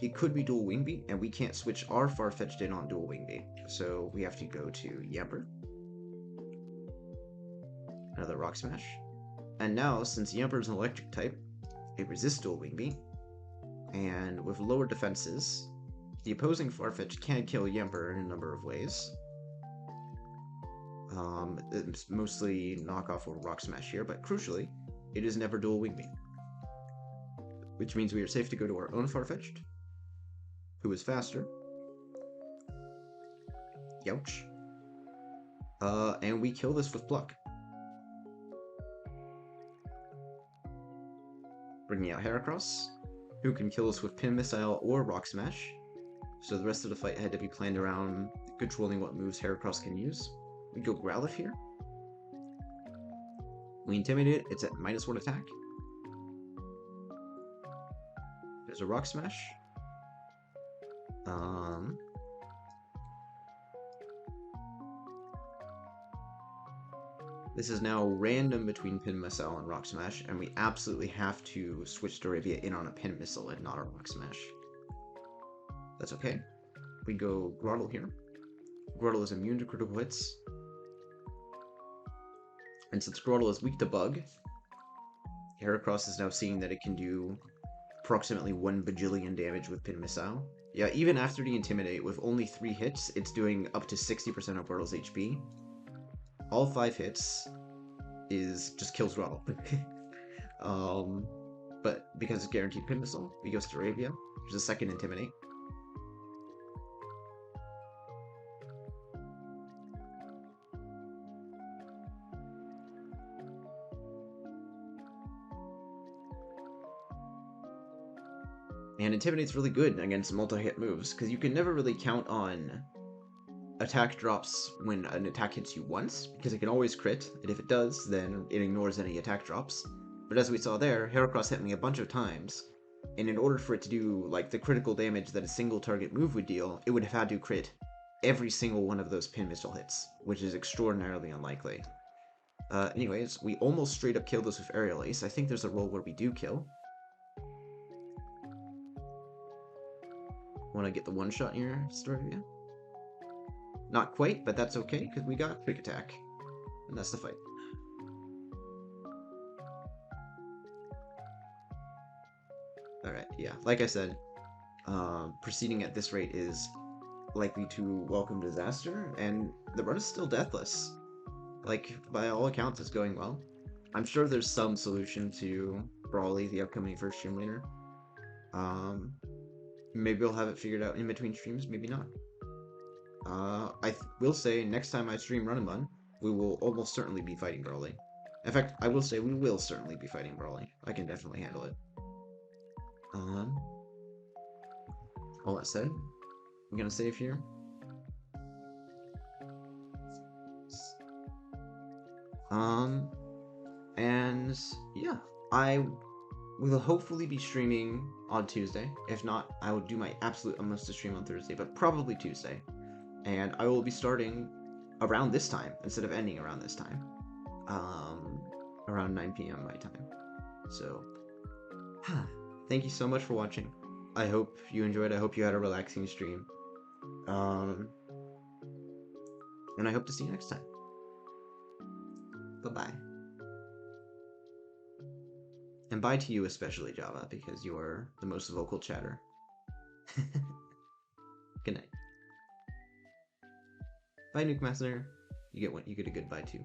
It could be dual Wing Beat, and we can't switch our Farfetch'd in on dual Wing Beat, so we have to go to Yamper. Another Rock Smash. And now, since Yamper is an electric type, it resists dual Wing Beat, and with lower defenses, the opposing Farfetch'd can kill Yamper in a number of ways. It's mostly knockoff or Rock Smash here, but crucially, it is never dual Wing Beat. Which means we are safe to go to our own Farfetch'd, who is faster. Youch. And we kill this with Pluck. Bringing out Heracross, who can kill us with Pin Missile or Rock Smash. So the rest of the fight had to be planned around controlling what moves Heracross can use. We go Growlithe here. We Intimidate it, it's at -1 attack. There's a Rock Smash. This is now random between Pin Missile and Rock Smash, and we absolutely have to switch Staravia in on a Pin Missile and not a Rock Smash. That's okay. We go Grotle here. Grotle is immune to critical hits. And since Grotle is weak to Bug, Heracross is now seeing that it can do approximately 1 bajillion damage with Pin Missile. Yeah, even after the Intimidate, with only 3 hits, it's doing up to 60% of Grotle's HP. All 5 hits just kills Grotle. But because it's guaranteed Pin Missile, we go Staravia, which is a second Intimidate. And Intimidate's really good against multi-hit moves, because you can never really count on attack drops when an attack hits you once, because it can always crit, and if it does, then it ignores any attack drops. But as we saw there, Heracross hit me a bunch of times, and in order for it to do, like, the critical damage that a single target move would deal, it would have had to crit every single one of those pin missile hits, which is extraordinarily unlikely. Anyways, we almost straight up killed this with Aerial Ace. I think there's a roll where we do kill. Want to get the one-shot in your Staravia? Not quite, but that's okay, because we got Quick Attack. And that's the fight. Alright, yeah. Like I said, proceeding at this rate is likely to welcome disaster, and the run is still deathless. Like, by all accounts, it's going well. I'm sure there's some solution to Brawly, the upcoming first stream later. Maybe we'll have it figured out in between streams, maybe not. I will say, next time I stream Run and Bun, we will almost certainly be fighting Brawly. In fact, I will say we will certainly be fighting Brawly. I can definitely handle it. All that said, I'm gonna save here. And yeah, I will hopefully be streaming on Tuesday. If not, I will do my absolute utmost to stream on Thursday, but probably Tuesday. And I will be starting around this time instead of ending around this time. Around 9 p.m. my time. So, thank you so much for watching. I hope you enjoyed. I hope you had a relaxing stream. And I hope to see you next time. Bye-bye. And bye to you especially, Java, because you are the most vocal chatter. Good night. Bye, Nuke Master. You get a good bye too.